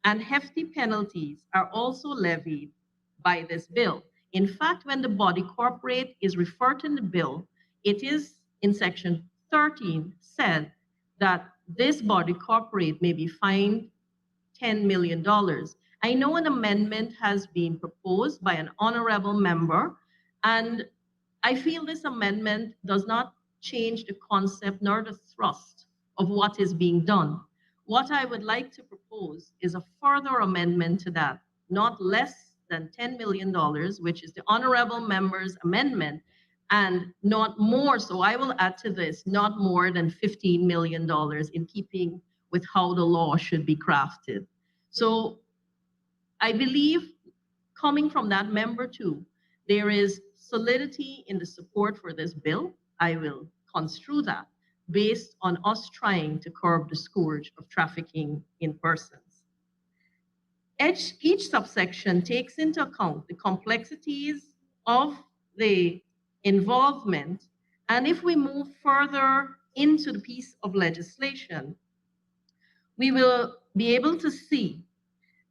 and hefty penalties are also levied by this bill. In fact, when the body corporate is referred to in the bill, it is in Section 13 said that this body corporate may be fined $10 million. I know an amendment has been proposed by an honorable member, and I feel this amendment does not change the concept nor the thrust of what is being done. What I would like to propose is a further amendment to that, not less than $10 million, which is the honorable member's amendment, and not more, so I will add to this, not more than $15 million in keeping with how the law should be crafted. So I believe coming from that member too, there is solidity in the support for this bill, I will construe that based on us trying to curb the scourge of trafficking in persons. Each subsection takes into account the complexities of the involvement, and if we move further into the piece of legislation, we will be able to see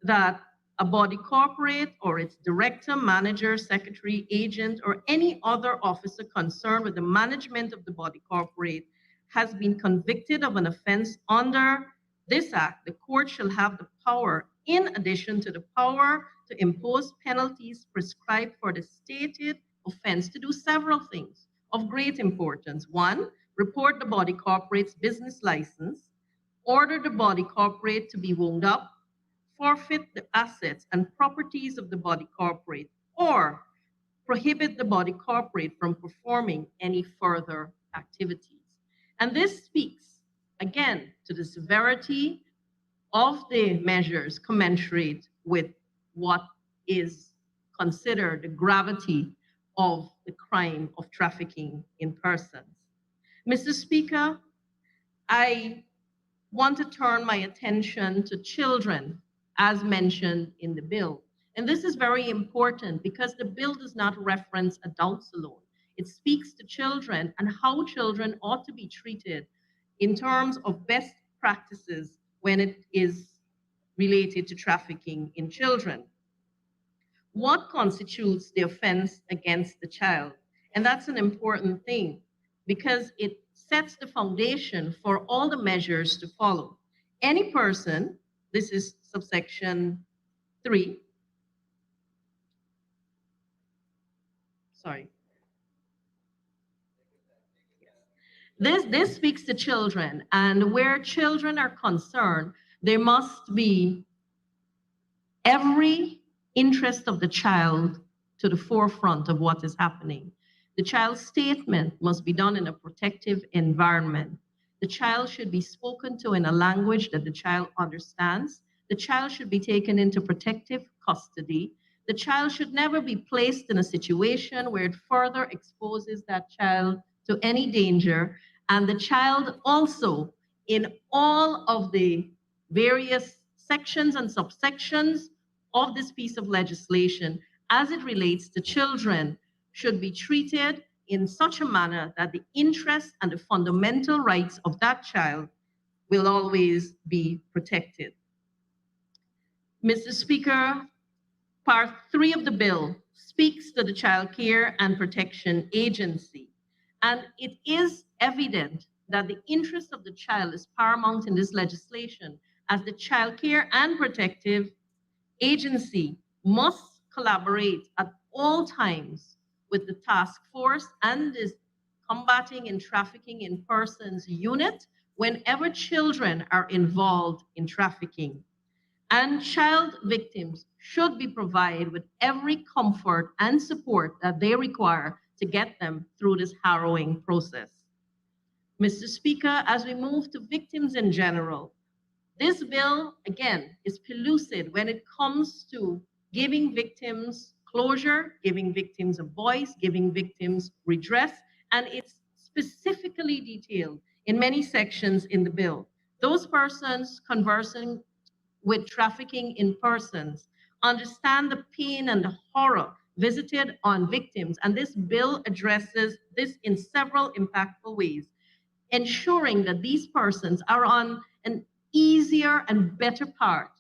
that a body corporate or its director, manager, secretary, agent, or any other officer concerned with the management of the body corporate has been convicted of an offense under this act, the court shall have the power, in addition to the power to impose penalties prescribed for the stated offense, to do several things of great importance. One, report the body corporate's business license, order the body corporate to be wound up, forfeit the assets and properties of the body corporate, or prohibit the body corporate from performing any further activities. And this speaks, again, to the severity of the measures commensurate with what is considered the gravity of the crime of trafficking in persons. Mr. Speaker, I want to turn my attention to children, as mentioned in the bill. And this is very important because the bill does not reference adults alone. It speaks to children and how children ought to be treated in terms of best practices when it is related to trafficking in children. What constitutes the offense against the child? And that's an important thing because it sets the foundation for all the measures to follow. Any person, this is subsection 3, sorry. This speaks to children, and where children are concerned, there must be every interest of the child to the forefront of what is happening. The child's statement must be done in a protective environment. The child should be spoken to in a language that the child understands. The child should be taken into protective custody. The child should never be placed in a situation where it further exposes that child to any danger. And the child also, in all of the various sections and subsections of this piece of legislation, as it relates to children, should be treated in such a manner that the interests and the fundamental rights of that child will always be protected. Mr. Speaker, Part 3 of the bill speaks to the Child Care and Protection Agency, and it is evident that the interest of the child is paramount in this legislation, as the Child Care and Protective Agency must collaborate at all times with the task force and the Combating and Trafficking in Persons unit whenever children are involved in trafficking. And child victims should be provided with every comfort and support that they require to get them through this harrowing process. Mr. Speaker, as we move to victims in general, this bill, again, is pellucid when it comes to giving victims closure, giving victims a voice, giving victims redress, and it's specifically detailed in many sections in the bill. Those persons conversing with trafficking in persons understand the pain and the horror visited on victims, and this bill addresses this in several impactful ways, ensuring that these persons are on an easier and better path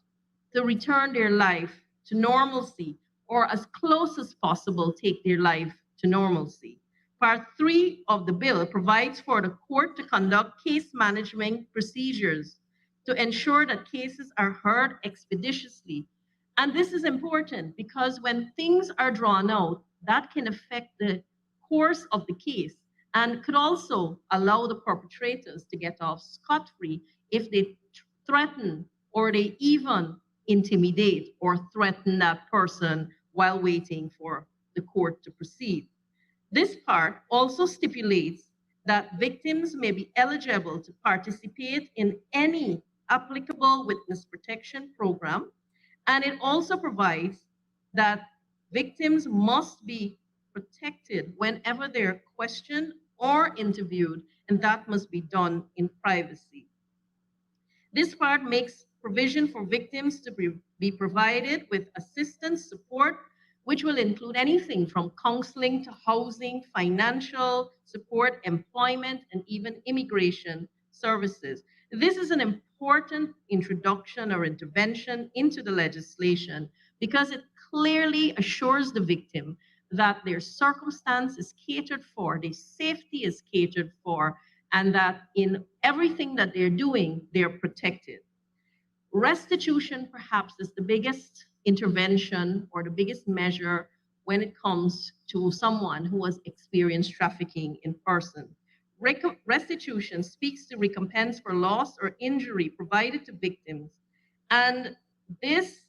to return their life to normalcy, or as close as possible take their life to normalcy. Part 3 of the bill provides for the court to conduct case management procedures to ensure that cases are heard expeditiously. And this is important because when things are drawn out, that can affect the course of the case and could also allow the perpetrators to get off scot-free if they threaten or they even intimidate or threaten that person while waiting for the court to proceed. This part also stipulates that victims may be eligible to participate in any applicable witness protection program, and it also provides that victims must be protected whenever they're questioned or interviewed, and that must be done in privacy. This part makes provision for victims to be provided with assistance, support, which will include anything from counseling to housing, financial support, employment, and even immigration services. This is an important introduction or intervention into the legislation because it clearly assures the victim that their circumstance is catered for, their safety is catered for, and that in everything that they're doing, they're protected. Restitution, perhaps, is the biggest intervention or the biggest measure when it comes to someone who has experienced trafficking in person. Restitution speaks to recompense for loss or injury provided to victims, and this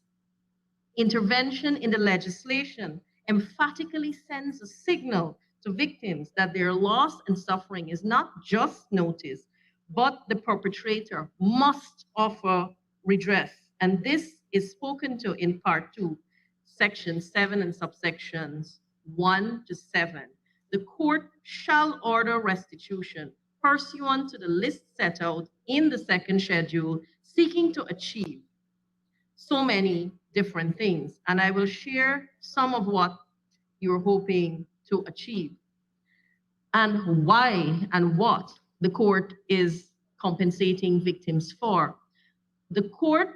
intervention in the legislation emphatically sends a signal to victims that their loss and suffering is not just noticed, but the perpetrator must offer redress. And this is spoken to in Part 2, Section 7 and subsections 1 to 7. The court shall order restitution pursuant to the list set out in the second schedule, seeking to achieve so many different things. And I will share some of what you're hoping to achieve and why and what the court is compensating victims for. The court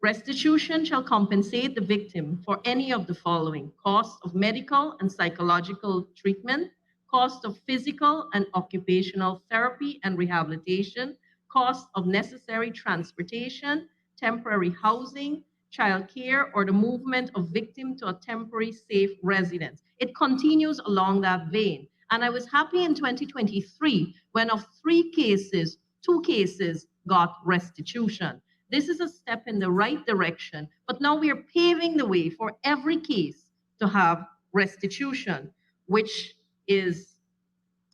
restitution shall compensate the victim for any of the following: cost of medical and psychological treatment, cost of physical and occupational therapy and rehabilitation, cost of necessary transportation, temporary housing, childcare, or the movement of victim to a temporary safe residence. It continues along that vein. And I was happy in 2023 when of 3 cases, 2 cases got restitution. This is a step in the right direction, but now we are paving the way for every case to have restitution, which is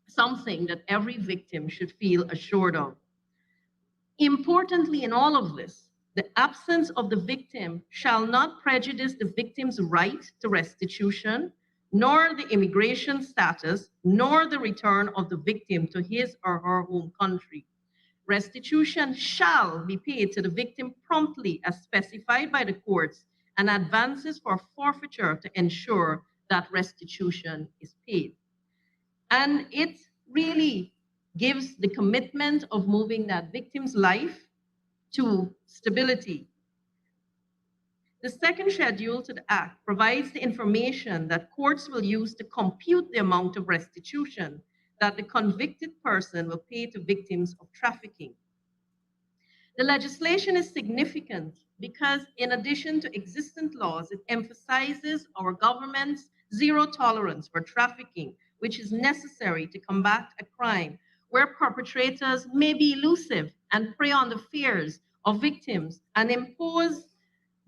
something that every victim should feel assured of. Importantly, in all of this, the absence of the victim shall not prejudice the victim's right to restitution, nor the immigration status, nor the return of the victim to his or her home country. Restitution shall be paid to the victim promptly as specified by the courts, and advances for forfeiture to ensure that restitution is paid. And it really gives the commitment of moving that victim's life to stability. The second schedule to the Act provides the information that courts will use to compute the amount of restitution that the convicted person will pay to victims of trafficking. The legislation is significant because, in addition to existing laws, it emphasizes our government's zero tolerance for trafficking, which is necessary to combat a crime where perpetrators may be elusive and prey on the fears of victims and impose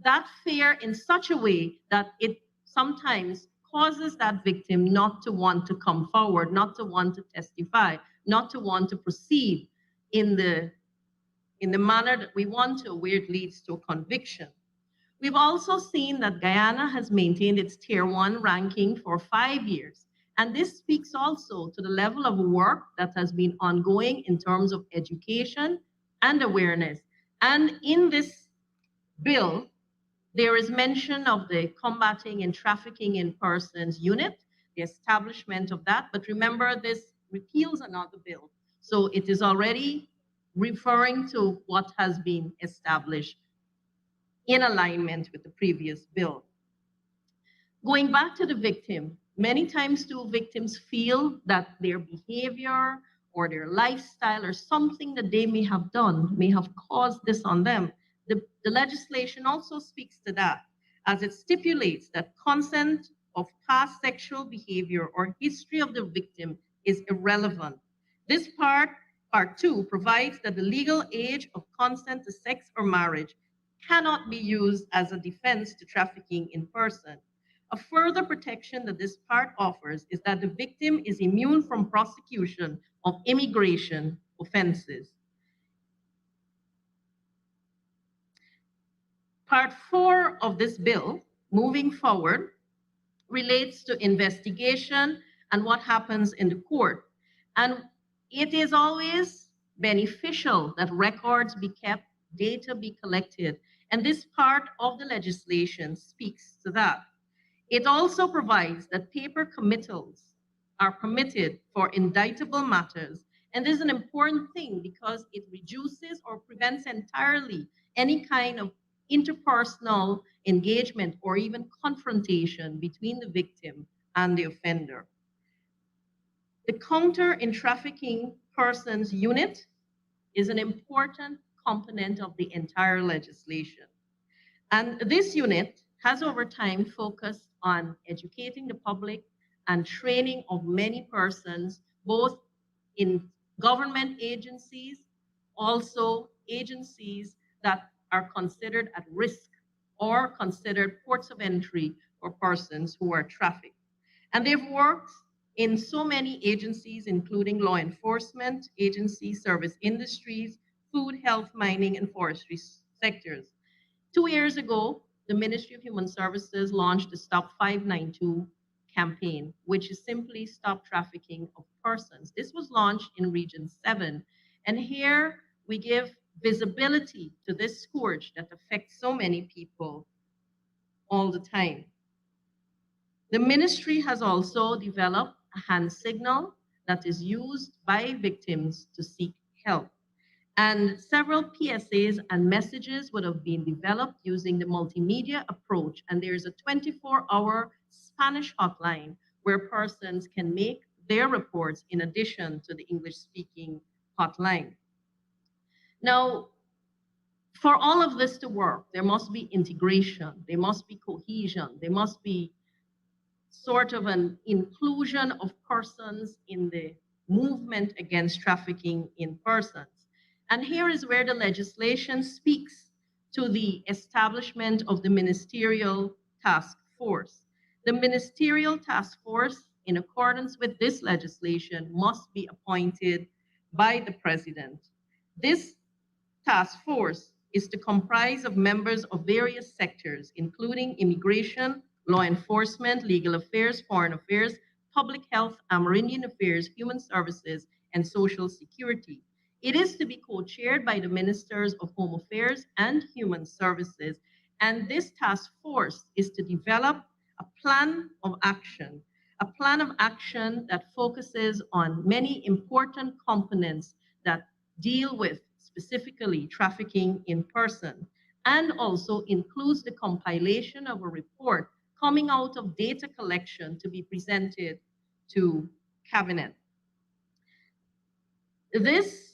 that fear in such a way that it sometimes causes that victim not to want to come forward, not to want to testify, not to want to proceed in the manner that we want to, where it leads to a conviction. We've also seen that Guyana has maintained its Tier 1 ranking for 5 years. And this speaks also to the level of work that has been ongoing in terms of education and awareness. And in this bill, there is mention of the Combating and Trafficking in Persons Unit, the establishment of that. But remember, this repeals another bill. So it is already referring to what has been established in alignment with the previous bill. Going back to the victim, many times too, victims feel that their behavior or their lifestyle or something that they may have done may have caused this on them. The legislation also speaks to that, as it stipulates that consent of past sexual behavior or history of the victim is irrelevant. This part 2, provides that the legal age of consent to sex or marriage cannot be used as a defense to trafficking in person. A further protection that this part offers is that the victim is immune from prosecution of immigration offenses. Part 4 of this bill, moving forward, relates to investigation and what happens in the court. And it is always beneficial that records be kept, data be collected, and this part of the legislation speaks to that. It also provides that paper committals are permitted for indictable matters. And this is an important thing because it reduces or prevents entirely any kind of interpersonal engagement or even confrontation between the victim and the offender. The Counter in Trafficking Persons Unit is an important component of the entire legislation. And this unit has over time focused on educating the public and training of many persons, both in government agencies, also agencies that are considered at risk or considered ports of entry for persons who are trafficked. And they've worked in so many agencies, including law enforcement agencies, service industries, food, health, mining, and forestry sectors. 2 years ago, the Ministry of Human Services launched the Stop 592 campaign, which is simply Stop Trafficking of Persons. This was launched in Region 7. And here we give visibility to this scourge that affects so many people all the time. The ministry has also developed a hand signal that is used by victims to seek help. And several PSAs and messages would have been developed using the multimedia approach. And there's a 24-hour Spanish hotline where persons can make their reports in addition to the English-speaking hotline. Now, for all of this to work, there must be integration, there must be cohesion, there must be sort of an inclusion of persons in the movement against trafficking in persons. And here is where the legislation speaks to the establishment of the ministerial task force. The ministerial task force, in accordance with this legislation, must be appointed by the president. This task force is to comprise of members of various sectors, including immigration, law enforcement, legal affairs, foreign affairs, public health, Amerindian affairs, human services, and social security. It is to be co-chaired by the Ministers of Home Affairs and Human Services. And this task force is to develop a plan of action that focuses on many important components that deal with specifically trafficking in person, and also includes the compilation of a report coming out of data collection to be presented to Cabinet. This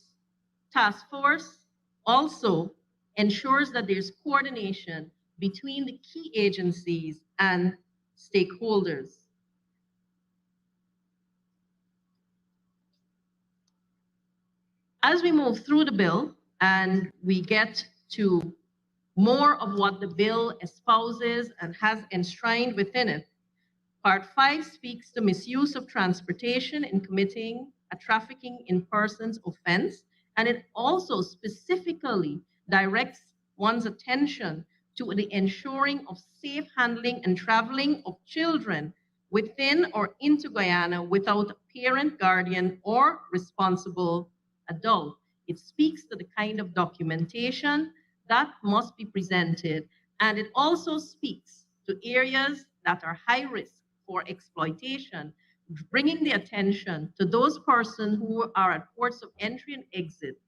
task force also ensures that there's coordination between the key agencies and stakeholders. As we move through the bill and we get to more of what the bill espouses and has enshrined within it, Part 5 speaks to misuse of transportation in committing a trafficking in persons offense, and it also specifically directs one's attention to the ensuring of safe handling and traveling of children within or into Guyana without a parent, guardian, or responsible adult. It speaks to the kind of documentation that must be presented, and it also speaks to areas that are high risk for exploitation, bringing the attention to those persons who are at ports of entry and exit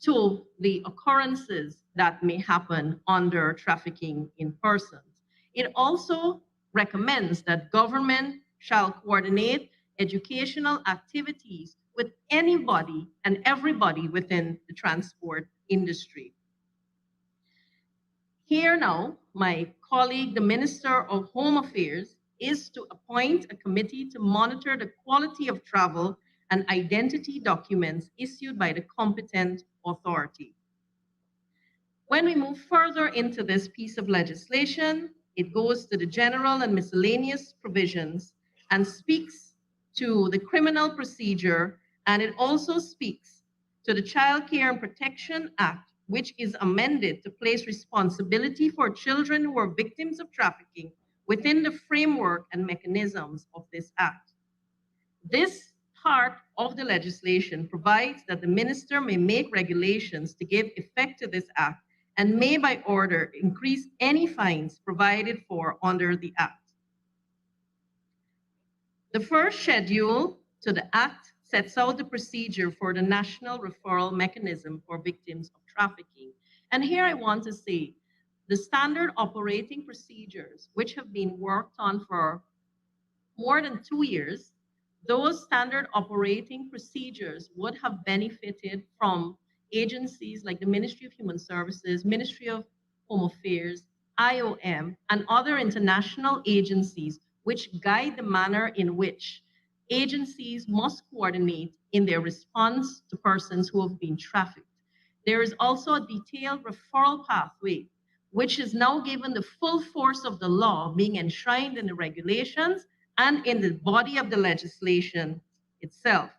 to the occurrences that may happen under trafficking in persons. It also recommends that government shall coordinate educational activities with anybody and everybody within the transport industry. Here now, my colleague, the Minister of Home Affairs, is to appoint a committee to monitor the quality of travel and identity documents issued by the competent authority. When we move further into this piece of legislation, it goes to the general and miscellaneous provisions and speaks to the criminal procedure, and it also speaks to the Child Care and Protection Act, which is amended to place responsibility for children who are victims of trafficking within the framework and mechanisms of this act. This part of the legislation provides that the minister may make regulations to give effect to this act and may by order increase any fines provided for under the act. The first schedule to the act sets out the procedure for the national referral mechanism for victims of trafficking. And here I want to say the standard operating procedures, which have been worked on for more than 2 years, those standard operating procedures would have benefited from agencies like the Ministry of Human Services, Ministry of Home Affairs, IOM, and other international agencies which guide the manner in which agencies must coordinate in their response to persons who have been trafficked. There is also a detailed referral pathway, which is now given the full force of the law, being enshrined in the regulations and in the body of the legislation itself.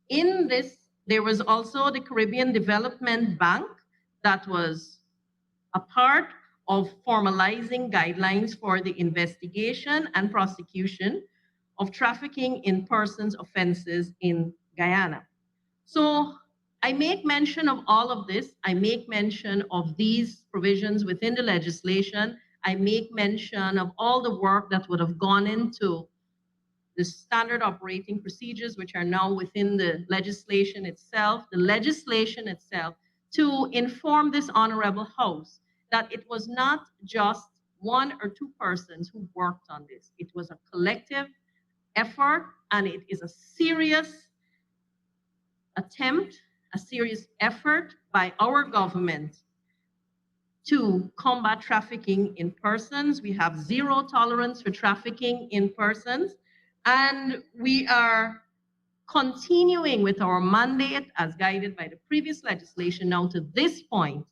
In this, there was also the Caribbean Development Bank that was a part of formalizing guidelines for the investigation and prosecution of trafficking in persons offenses in Guyana. So I make mention of all of this. I make mention of these provisions within the legislation. I make mention of all the work that would have gone into the standard operating procedures, which are now within the legislation itself, to inform this honorable House that it was not just 1 or 2 persons who worked on this. It was a collective effort, and it is a serious attempt, a serious effort by our government to combat trafficking in persons. We have zero tolerance for trafficking in persons, and we are continuing with our mandate as guided by the previous legislation now to this point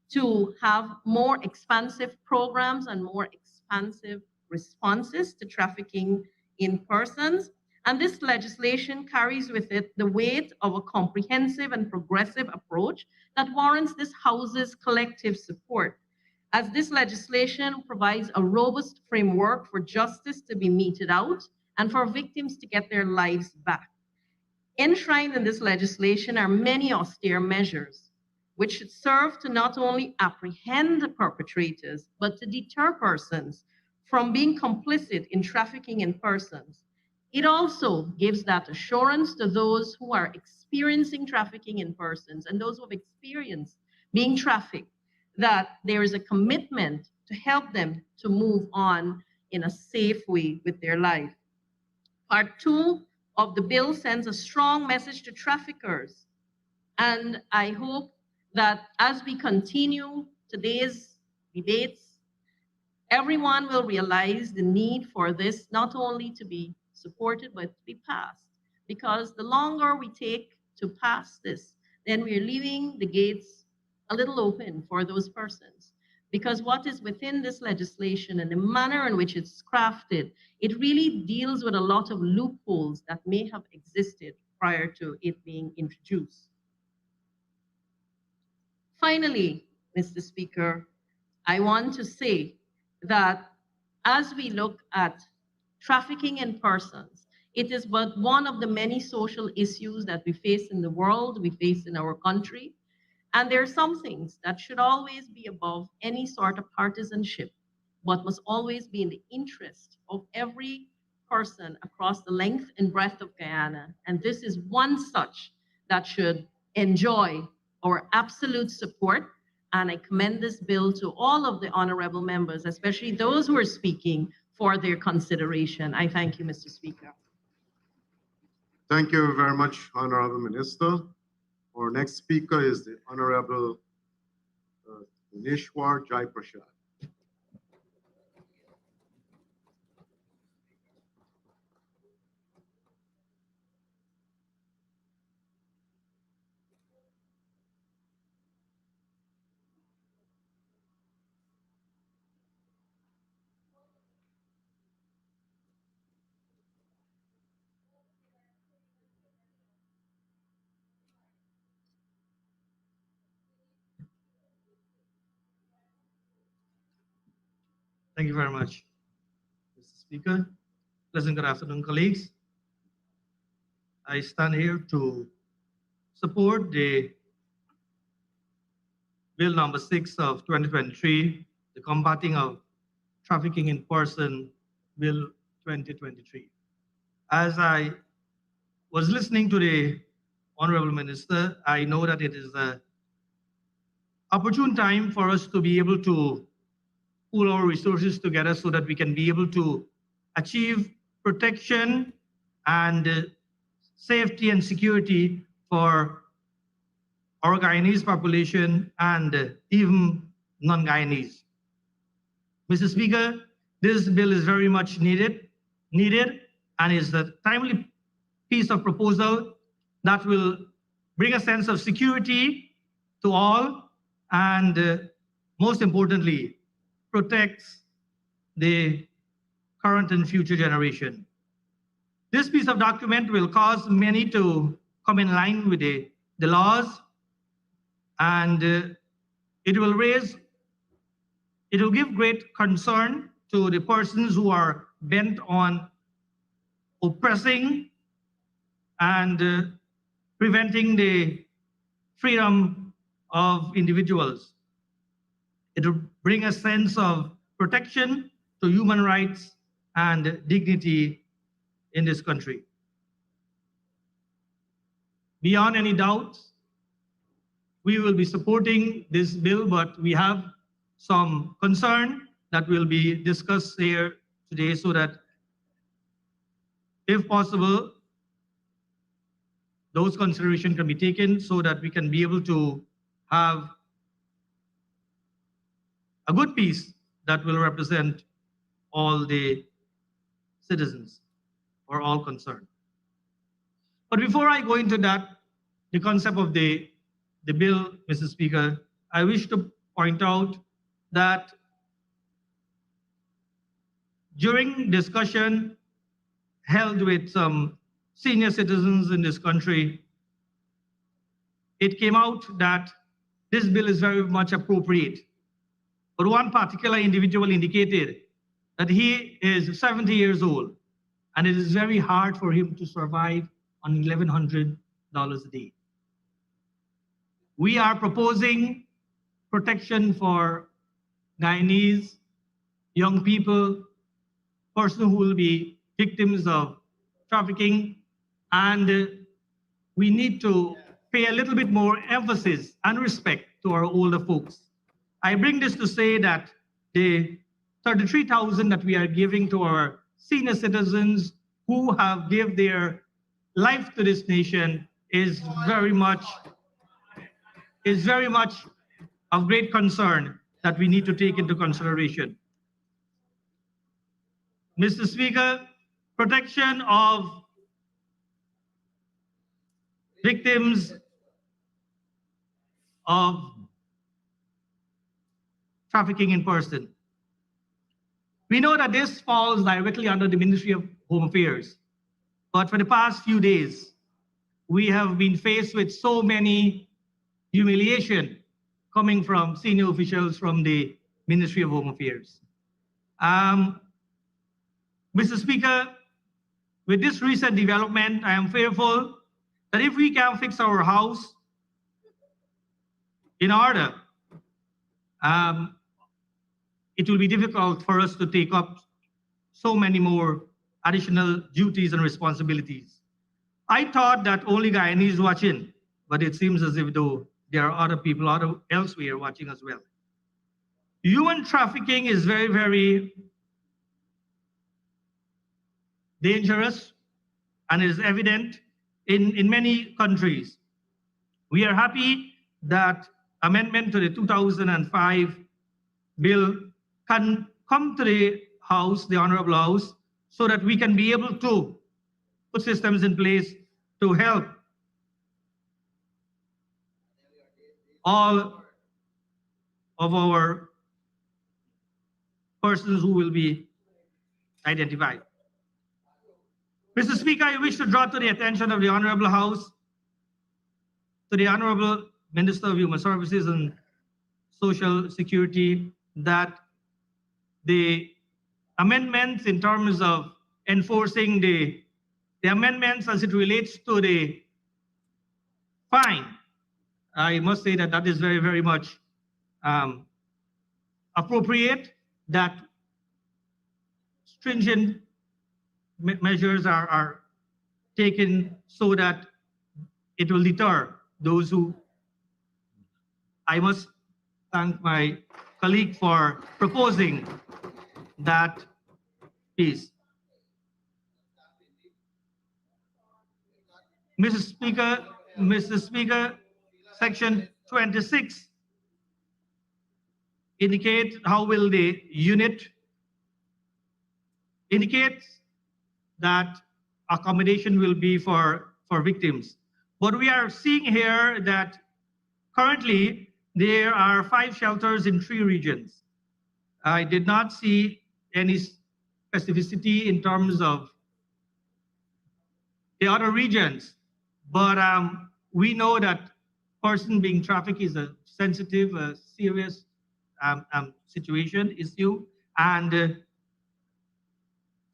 to have more expansive programs and more expansive responses to trafficking in persons. And this legislation carries with it the weight of a comprehensive and progressive approach that warrants this House's collective support, as this legislation provides a robust framework for justice to be meted out and for victims to get their lives back. Enshrined in this legislation are many austere measures, which should serve to not only apprehend the perpetrators, but to deter persons from being complicit in trafficking in persons. It also gives that assurance to those who are experiencing trafficking in persons and those who have experienced being trafficked that there is a commitment to help them to move on in a safe way with their life. Part 2 of the bill sends a strong message to traffickers, and I hope that as we continue today's debates, everyone will realize the need for this not only to be supported, but to be passed. Because the longer we take to pass this, then we're leaving the gates a little open for those persons. Because what is within this legislation and the manner in which it's crafted, it really deals with a lot of loopholes that may have existed prior to it being introduced. Finally, Mr. Speaker, I want to say that as we look at trafficking in persons, it is but one of the many social issues that we face in the world, we face in our country. And there are some things that should always be above any sort of partisanship, but must always be in the interest of every person across the length and breadth of Guyana. And this is one such that should enjoy our absolute support. And I commend this bill to all of the honorable members, especially those who are speaking, for their consideration. I thank you, Mr. Speaker. Thank you very much, Honorable Minister. Our next speaker is the Honorable Nishwar Jai Prashad. Thank you very much. Speaker. Pleasant good afternoon, colleagues. I stand here to support the Bill number 6 of 2023, the Combating of Trafficking in Person Bill 2023. As I was listening to the Honorable Minister, I know that it is an opportune time for us to be able to pool our resources together so that we can be able to achieve protection and safety and security for our Guyanese population and even non-Guyanese. Mr. Speaker, this bill is very much needed and is a timely piece of proposal that will bring a sense of security to all and most importantly, protects the current and future generation. This piece of document will cause many to come in line with the laws, and it will give great concern to the persons who are bent on oppressing and preventing the freedom of individuals. It will bring a sense of protection to human rights and dignity in this country. Beyond any doubt, we will be supporting this bill, but we have some concern that will be discussed here today so that, if possible, those considerations can be taken so that we can be able to have a good piece that will represent all the citizens or all concerned. But before I go into that, the concept of the bill, Mr. Speaker, I wish to point out that during discussion held with some senior citizens in this country, it came out that this bill is very much appropriate. But one particular individual indicated that he is 70 years old and it is very hard for him to survive on $1,100 a day. We are proposing protection for Guyanese, young people, persons who will be victims of trafficking, and we need to pay a little bit more emphasis and respect to our older folks. I bring this to say that the 33,000 that we are giving to our senior citizens who have given their life to this nation is very much of great concern that we need to take into consideration. Mr. Speaker, protection of victims of trafficking in person. We know that this falls directly under the Ministry of Home Affairs, but for the past few days, we have been faced with so many humiliation coming from senior officials from the Ministry of Home Affairs. Mr. Speaker, with this recent development, I am fearful that if we can fix our house in order, it will be difficult for us to take up so many more additional duties and responsibilities. I thought that only Guyanese watching, but it seems as if though there are other people elsewhere watching as well. Human trafficking is very, very dangerous and is evident in many countries. We are happy that amendment to the 2005 bill can come to the House, the Honorable House, so that we can be able to put systems in place to help all of our persons who will be identified. Mr. Speaker, I wish to draw to the attention of the Honorable House, to the Honorable Minister of Human Services and Social Security, that the amendments in terms of enforcing the amendments as it relates to the fine. I must say that that is very, very much appropriate, that stringent measures are taken so that it will deter those who. I must thank my colleague for proposing that piece. Mr. Speaker, Section 26 indicate how will the unit indicates that accommodation will be for victims. But we are seeing here that currently there are 5 shelters in 3 regions. I did not see any specificity in terms of the other regions, but we know that person being trafficked is a sensitive, serious situation, issue, and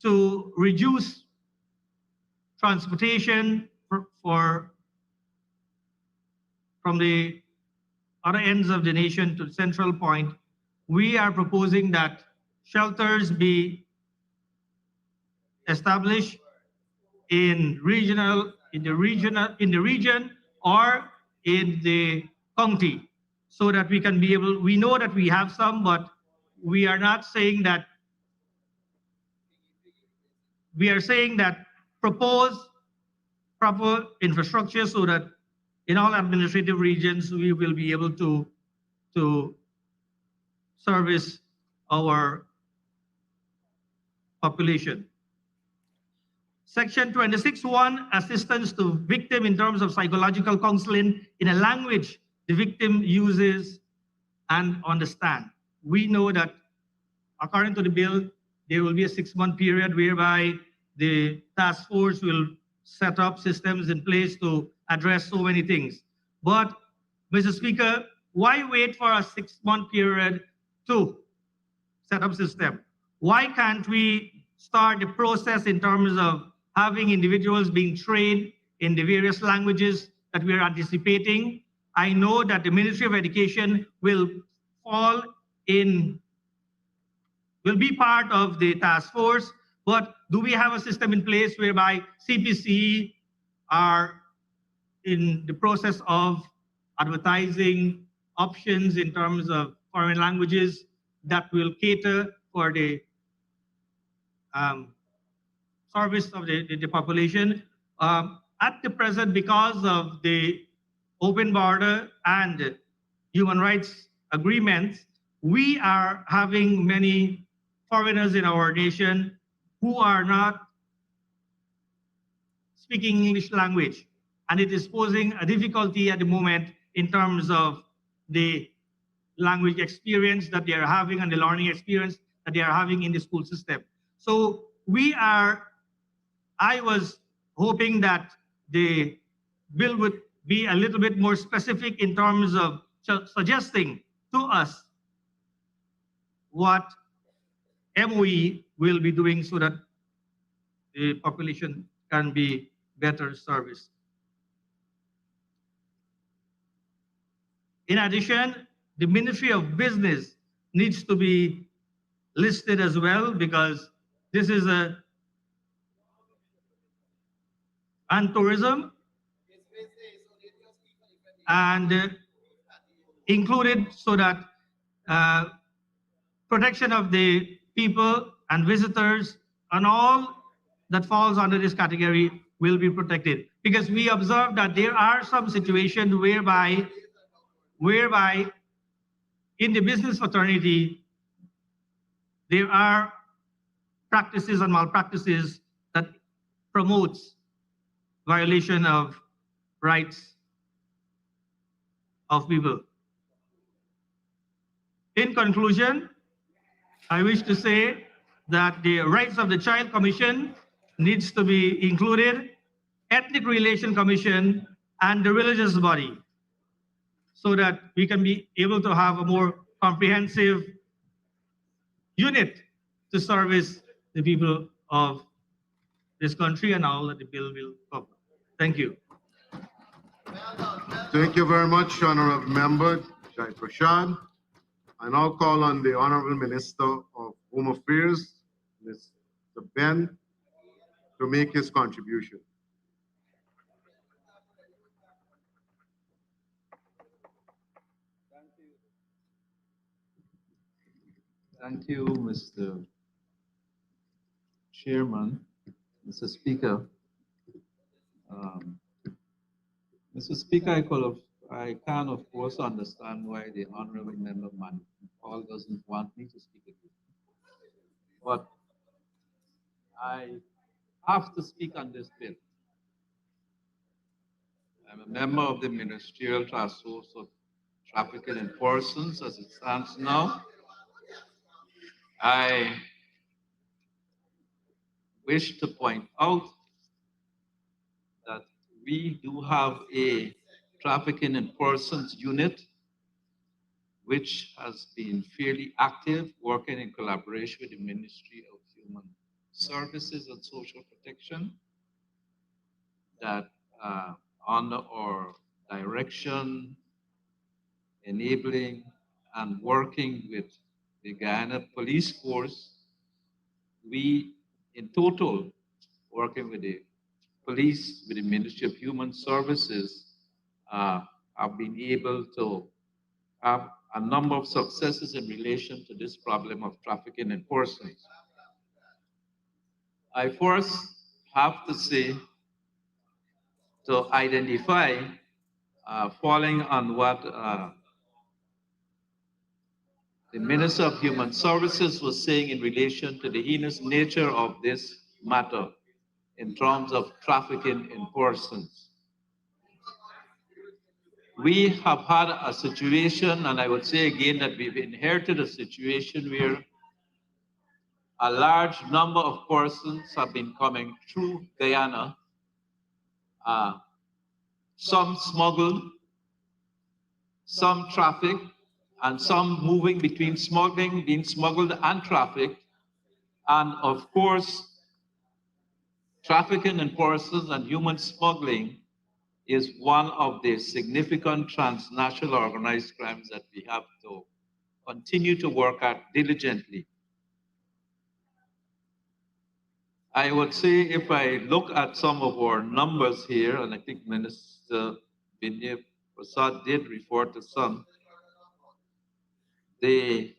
to reduce transportation from the other ends of the nation to the central point, we are proposing that shelters be established in the region or in the county, so that we can be able. We know that we have some, but we are not saying that. We are saying that propose proper infrastructure so that in all administrative regions we will be able to service our population. Section 26(1), assistance to victim in terms of psychological counseling in a language the victim uses and understand. We know that according to the bill, there will be a 6-month period whereby the task force will set up systems in place to address so many things. But, Mr. Speaker, why wait for a 6-month period to set up system? Why can't we start the process in terms of having individuals being trained in the various languages that we are anticipating? I know that the Ministry of Education will be part of the task force, but do we have a system in place whereby CPC are in the process of advertising options in terms of foreign languages that will cater for the service of the population? At the present, because of the open border and human rights agreements, we are having many foreigners in our nation who are not speaking English language, and it is posing a difficulty at the moment in terms of the language experience that they are having and the learning experience that they are having in the school system. So I was hoping that the bill would be a little bit more specific in terms of suggesting to us what MOE will be doing so that the population can be better serviced. In addition, the Ministry of Business needs to be listed as well, because this is and tourism, and included so that protection of the people and visitors and all that falls under this category will be protected. Because we observe that there are some situations whereby in the business fraternity, there are practices and malpractices that promotes violation of rights of people. In conclusion, I wish to say that the Rights of the Child Commission needs to be included, Ethnic Relation Commission, and the religious body, so that we can be able to have a more comprehensive unit to service the people of this country and all that the bill will cover. Thank you. Thank you very much, Honorable Member Jai Prashad. I now call on the Honorable Minister of Home Affairs, Mr. Ben, to make his contribution. Thank you, Mr. Chairman, Mr. Speaker. Mr. Speaker, I can of course understand why the Honorable Member Paul doesn't want me to speak again. But I have to speak on this bill. I'm a member of the Ministerial Task Force of Trafficking in Persons as it stands now. I wish to point out that we do have a trafficking in persons unit which has been fairly active, working in collaboration with the Ministry of Human Services and Social Protection, that under our direction, enabling and working with the Guyana Police Force, we in total, working with the police, with the Ministry of Human Services, have been able to have a number of successes in relation to this problem of trafficking in persons. I first have to say, to identify, following on what the Minister of Human Services was saying in relation to the heinous nature of this matter in terms of trafficking in persons. We have had a situation, and I would say again that we've inherited a situation where a large number of persons have been coming through Guyana, some smuggled, some trafficked, and some moving between smuggling, being smuggled and trafficked. And of course, trafficking in persons and human smuggling is one of the significant transnational organized crimes that we have to continue to work at diligently. I would say if I look at some of our numbers here, and I think Minister Vinay Prasad did refer to some, in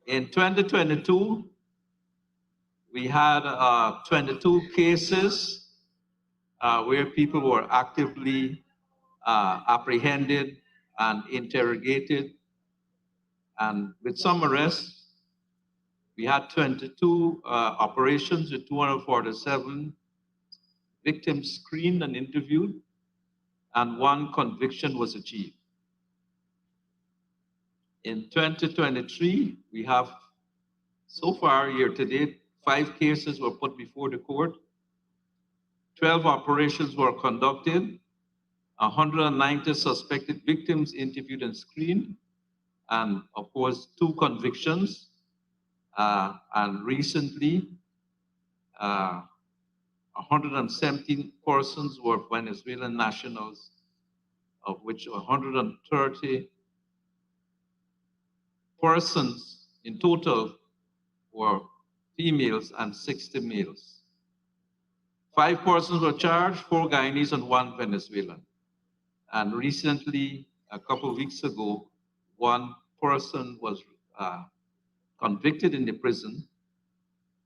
2022, we had 22 cases where people were actively apprehended and interrogated, and with some arrests. We had 22 operations with 247 victims screened and interviewed, and 1 conviction was achieved. In 2023, we have, so far, year to date, 5 cases were put before the court, 12 operations were conducted, 190 suspected victims interviewed and screened, and of course, 2 convictions. And recently, 117 persons were Venezuelan nationals, of which 130 persons in total were females and 60 males. 5 persons were charged, 4 Guyanese and 1 Venezuelan. And recently, a couple of weeks ago, 1 person was convicted in the prison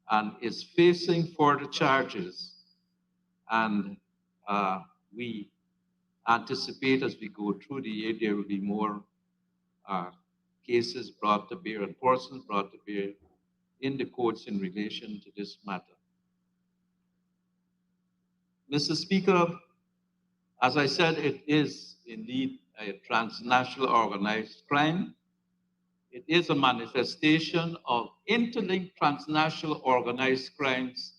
and is facing further charges. And we anticipate as we go through the year, there will be more cases brought to bear and persons brought to bear in the courts in relation to this matter. Mr. Speaker, as I said, it is indeed a transnational organized crime. It is a manifestation of interlinked transnational organized crimes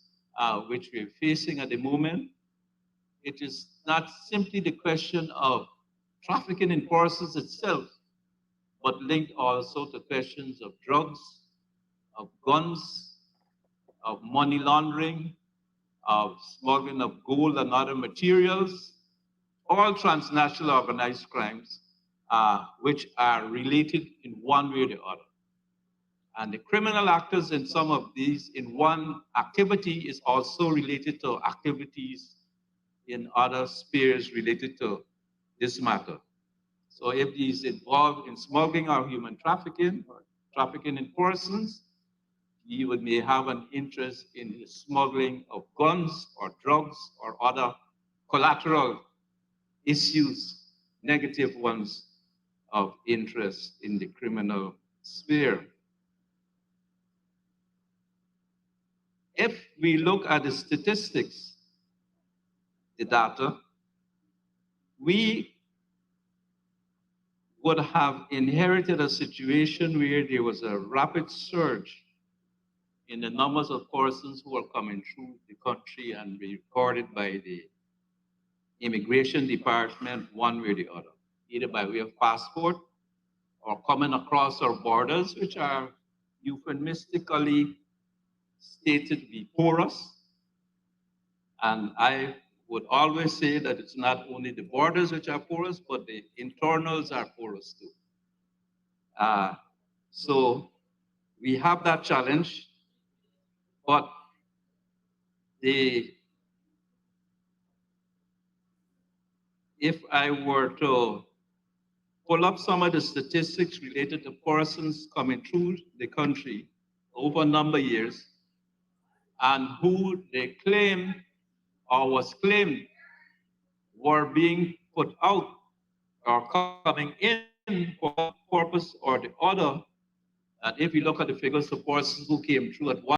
which we're facing at the moment. It is not simply the question of trafficking in persons itself, but linked also to questions of drugs, of guns, of money laundering, of smuggling of gold and other materials, all transnational organized crimes which are related in one way or the other. And the criminal actors in some of these, in one activity, is also related to activities in other spheres related to this matter. So if he's involved in smuggling or human trafficking, or trafficking in persons, he may have an interest in the smuggling of guns or drugs or other collateral issues, negative ones of interest in the criminal sphere. If we look at the statistics, the data, we would have inherited a situation where there was a rapid surge in the numbers of persons who are coming through the country and be recorded by the Immigration Department one way or the other, either by way of passport or coming across our borders, which are euphemistically stated to be porous. And I would always say that it's not only the borders which are porous, but the internals are porous too. So we have that challenge, but if I were to pull up some of the statistics related to persons coming through the country over a number of years and who they claim or was claimed were being put out or coming in for one purpose or the other, and if you look at the figures of persons who came through at one